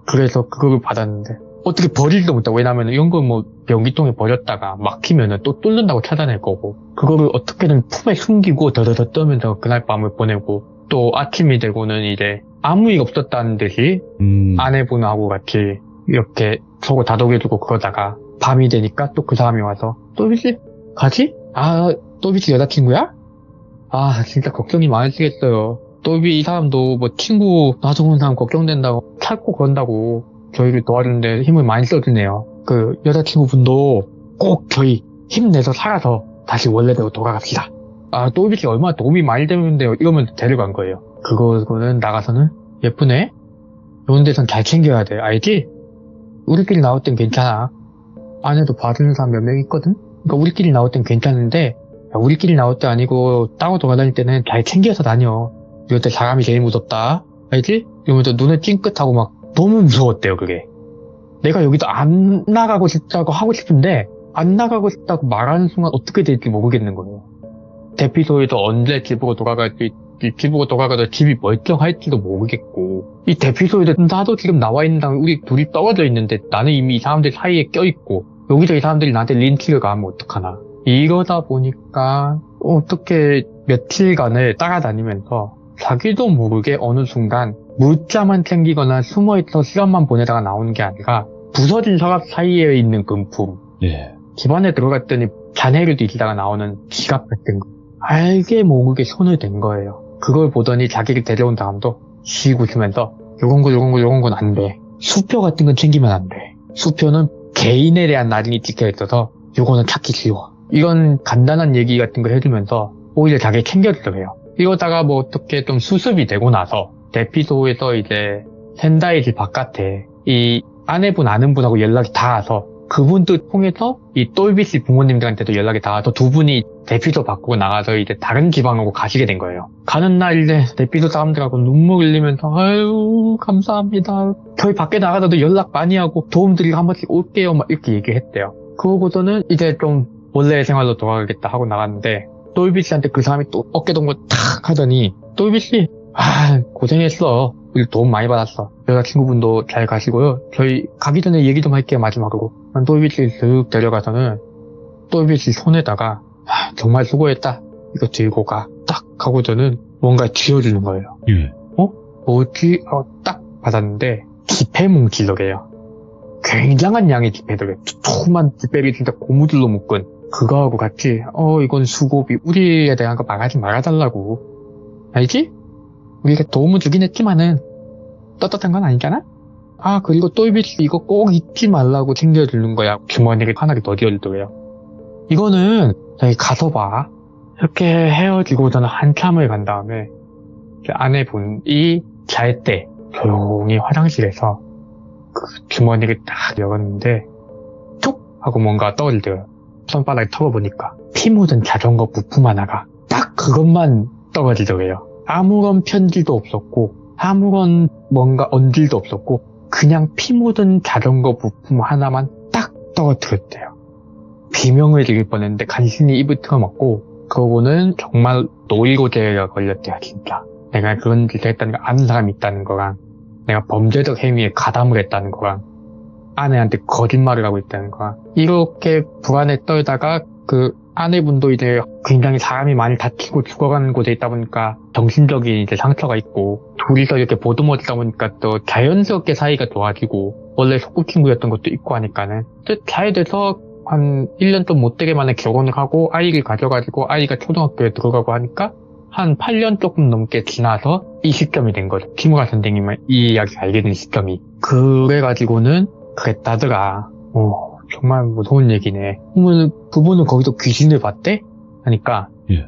그래서 그거를 받았는데 어떻게 버리지도 못하고, 왜냐면 이런 거 뭐 변기통에 버렸다가 막히면은 또 뚫는다고 찾아낼 거고, 그거를 어떻게든 품에 숨기고 더더더 떠면서 그날 밤을 보내고, 또 아침이 되고는 이제 아무 일 없었다는 듯이 아내분하고 같이 이렇게 서로 다독여주고 그러다가 밤이 되니까 또 그 사람이 와서 똘비씨 가지? 똘비씨 여자친구야? 진짜 걱정이 많으시겠어요. 똘비 이 사람도 뭐 친구 놔줘온 사람 걱정된다고 찾고 그런다고 저희를 도와주는데 힘을 많이 써주네요. 그 여자친구분도 꼭 저희 힘내서 살아서 다시 원래대로 돌아갑시다. 똘비씨 얼마나 도움이 많이 되는데요. 이러면 데려간 거예요. 그거는 나가서는 예쁘네? 이런 데선 잘 챙겨야 돼. 알지? 우리끼리 나올 땐 괜찮아. 안에도 봐주는 사람 몇 명 있거든? 그러니까 우리끼리 나올 땐 괜찮은데, 우리끼리 나올 때 아니고 따로 돌아다닐 때는 잘 챙겨서 다녀. 이럴 때 사람이 제일 무섭다. 알지? 이러면서 눈을 찡긋하고 막 너무 무서웠대요, 그게. 내가 여기도 안 나가고 싶다고 하고 싶은데, 안 나가고 싶다고 말하는 순간 어떻게 될지 모르겠는 거예요. 대피소에서 언제 집으로 돌아갈지, 집으로 돌아가도 집이 멀쩡할지도 모르겠고, 이 대피소에서 나도 지금 나와 있는 다음에 우리 둘이 떨어져 있는데 나는 이미 이 사람들 사이에 껴있고, 여기서 이 사람들이 나한테 린치를 가하면 어떡하나. 이러다 보니까 어떻게 며칠간을 따라다니면서 자기도 모르게 어느 순간 물자만 챙기거나 숨어있어 시간만 보내다가 나오는 게 아니라 부서진 서랍 사이에 있는 금품, 집안에 들어갔더니 잔해를 뒤지다가 나오는 지갑 같은 거, 알게 모르게 손을 댄 거예요. 그걸 보더니 자기를 데려온 다음도 쉬고 웃으면서 요런 건 안 돼. 수표 같은 건 챙기면 안 돼. 수표는 개인에 대한 나중이 찍혀있어서 요거는 찾기 쉬워. 이런 간단한 얘기 같은 거 해주면서 오히려 자기 챙겨주더래요. 이러다가 뭐 어떻게 좀 수습이 되고 나서 대피소에서 이제 샌다이 집 바깥에 이 아내분 아는 분하고 연락이 닿아서 그분도 통해서 이 똘비씨 부모님들한테도 연락이 닿아서 두 분이 대피소 바꾸고 나가서 이제 다른 지방으로 가시게 된 거예요. 가는 날 이제 대피소 사람들하고 눈물 흘리면서 아유 감사합니다. 저희 밖에 나가서도 연락 많이 하고 도움 드리고 한 번씩 올게요 막 이렇게 얘기했대요. 그러고서는 이제 좀 원래 생활로 돌아가겠다 하고 나갔는데 똘비씨한테 그 사람이 또 어깨동무 탁 하더니 똘비씨 고생했어. 우리 도움 많이 받았어. 여자친구분도 잘 가시고요. 저희 가기 전에 얘기 좀 할게요 마지막으로. 똘비씨 쓱 데려가서는 똘비씨 손에다가 정말 수고했다. 이거 들고 가. 딱 하고 저는 뭔가 쥐어주는 거예요. 뭐지? 딱 받았는데 지폐뭉치더래요. 굉장한 양의 지폐더래요. 조그만 지폐를 진짜 고무줄로 묶은 그거하고 같이 이건 수고비 우리에 대한 거 말하지 말아달라고. 알지? 우리가 도움을 주긴 했지만은 떳떳한 건 아니잖아? 그리고 똘비씨 이거 꼭 잊지 말라고 챙겨주는 거야. 주머니를 하나를 더 쥐어주더래요. 이거는 저기 가서 봐. 이렇게 헤어지고서는 한참을 간 다음에 아내분이 잘 때 조용히 화장실에서 그 주머니를 딱 열었는데 툭 하고 뭔가 떨어지더래요. 손바닥에 털어보니까 피 묻은 자전거 부품 하나가 딱 그것만 떨어지더래요. 아무런 편지도 없었고 아무런 뭔가 언질도 없었고 그냥 피 묻은 자전거 부품 하나만 딱 떨어뜨렸대요. 비명을 지를 뻔했는데 간신히 입을 틀어막고 그러고는 정말 노이로제가 걸렸대요, 진짜. 내가 그런 짓을 했다는 걸 아는 사람이 있다는 거랑, 내가 범죄적 행위에 가담을 했다는 거랑, 아내한테 거짓말을 하고 있다는 거랑, 이렇게 불안에 떨다가 그 아내분도 이제 굉장히 사람이 많이 다치고 죽어가는 곳에 있다 보니까 정신적인 이제 상처가 있고, 둘이서 이렇게 보듬어지다 보니까 또 자연스럽게 사이가 좋아지고, 원래 소꿉친구였던 것도 있고 하니까는, 잘 돼서 한 1년 좀 못되게 만에 결혼을 하고 아이를 가져가지고 아이가 초등학교에 들어가고 하니까 한 8년 조금 넘게 지나서 이 시점이 된 거죠. 키무라 선생님은 이 이야기 알게 된 시점이. 그래가지고는 그랬다더라. 정말 무서운 얘기네. 그러면 그분은 거기서 귀신을 봤대? 하니까 예.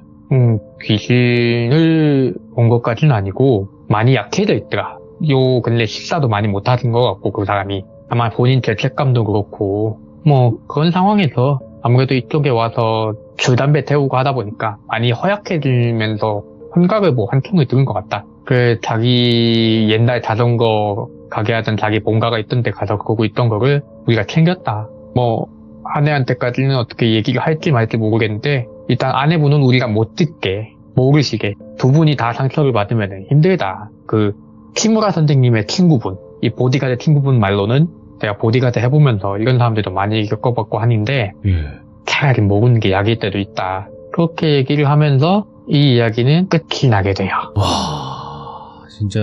귀신을 본 것까지는 아니고 많이 약해져 있더라. 요 근래 식사도 많이 못하는 것 같고 그 사람이 아마 본인 죄책감도 그렇고 뭐 그런 상황에서 아무래도 이쪽에 와서 술 담배 태우고 하다 보니까 많이 허약해지면서 환각을 뭐 한 통을 들은 것 같다. 그 자기 옛날 자전거 가게 하던 자기 본가가 있던 데 가서 그러고 있던 거를 우리가 챙겼다. 뭐 아내한테까지는 어떻게 얘기를 할지 말지 모르겠는데 일단 아내분은 우리가 못 듣게 모르시게 두 분이 다 상처를 받으면 힘들다. 그 키무라 선생님의 친구분, 이 보디가드 친구분 말로는 제가 보디가드 해보면서 이런 사람들도 많이 겪어봤고 하는데 예. 차라리 모르는 게 약일 때도 있다. 그렇게 얘기를 하면서 이 이야기는 끝이 나게 돼요. 와, 진짜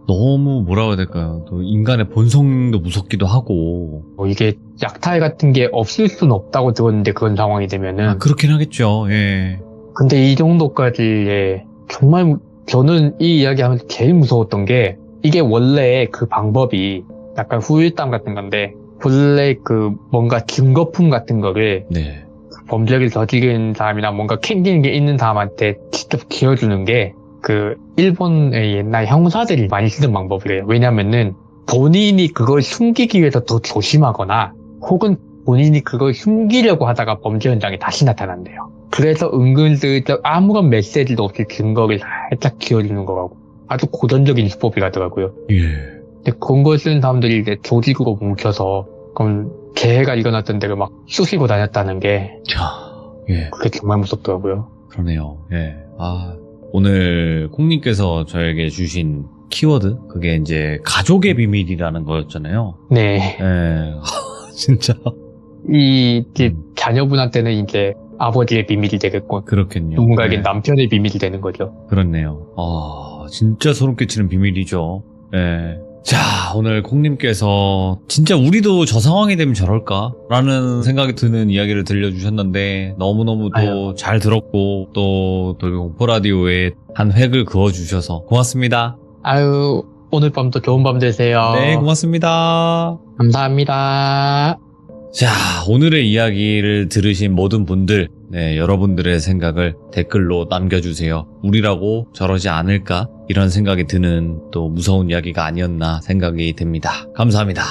너무 뭐라고 해야 될까요? 또 인간의 본성도 무섭기도 하고. 뭐 이게 약탈 같은 게 없을 수는 없다고 들었는데 그런 상황이 되면은 그렇긴 하겠죠. 예. 근데 이 정도까지 정말 저는 이 이야기하면서 제일 무서웠던 게 이게 원래 그 방법이 약간 후일담 같은 건데 본래 그 뭔가 증거품 같은 거를 네. 범죄를 저지른 사람이나 뭔가 캥기는 게 있는 사람한테 직접 지어주는 게 그 일본의 옛날 형사들이 많이 쓰는 방법이래요. 왜냐면은 본인이 그걸 숨기기 위해서 더 조심하거나 혹은 본인이 그걸 숨기려고 하다가 범죄 현장에 다시 나타난대요. 그래서 은근슬쩍 아무런 메시지도 없이 증거를 살짝 지어주는 거라고. 아주 고전적인 수법이라더라고요. 예. 근데 그런 걸 쓰는 사람들이 이제 조직으로 뭉쳐서 그럼 재해가 일어났던 데를 막 쑤시고 다녔다는 게 자, 예. 그게 정말 무섭더라고요. 그러네요. 예. 오늘 콩님께서 저에게 주신 키워드, 그게 이제 가족의 비밀이라는 거였잖아요. 네. 예. 진짜. 이제 자녀분한테는 이제 아버지의 비밀이 되겠고 그렇겠네요. 누군가에겐 예. 남편의 비밀이 되는 거죠. 그렇네요. 진짜 소름 끼치는 비밀이죠. 예. 자, 오늘 콩님께서 진짜 우리도 저 상황이 되면 저럴까? 라는 생각이 드는 이야기를 들려주셨는데 너무너무 또 잘 들었고 또 돌공포라디오에 한 획을 그어주셔서 고맙습니다. 아유, 오늘 밤도 좋은 밤 되세요. 네, 고맙습니다. 감사합니다. 자, 오늘의 이야기를 들으신 모든 분들, 네, 여러분들의 생각을 댓글로 남겨주세요. 우리라고 저러지 않을까? 이런 생각이 드는 또 무서운 이야기가 아니었나 생각이 됩니다. 감사합니다.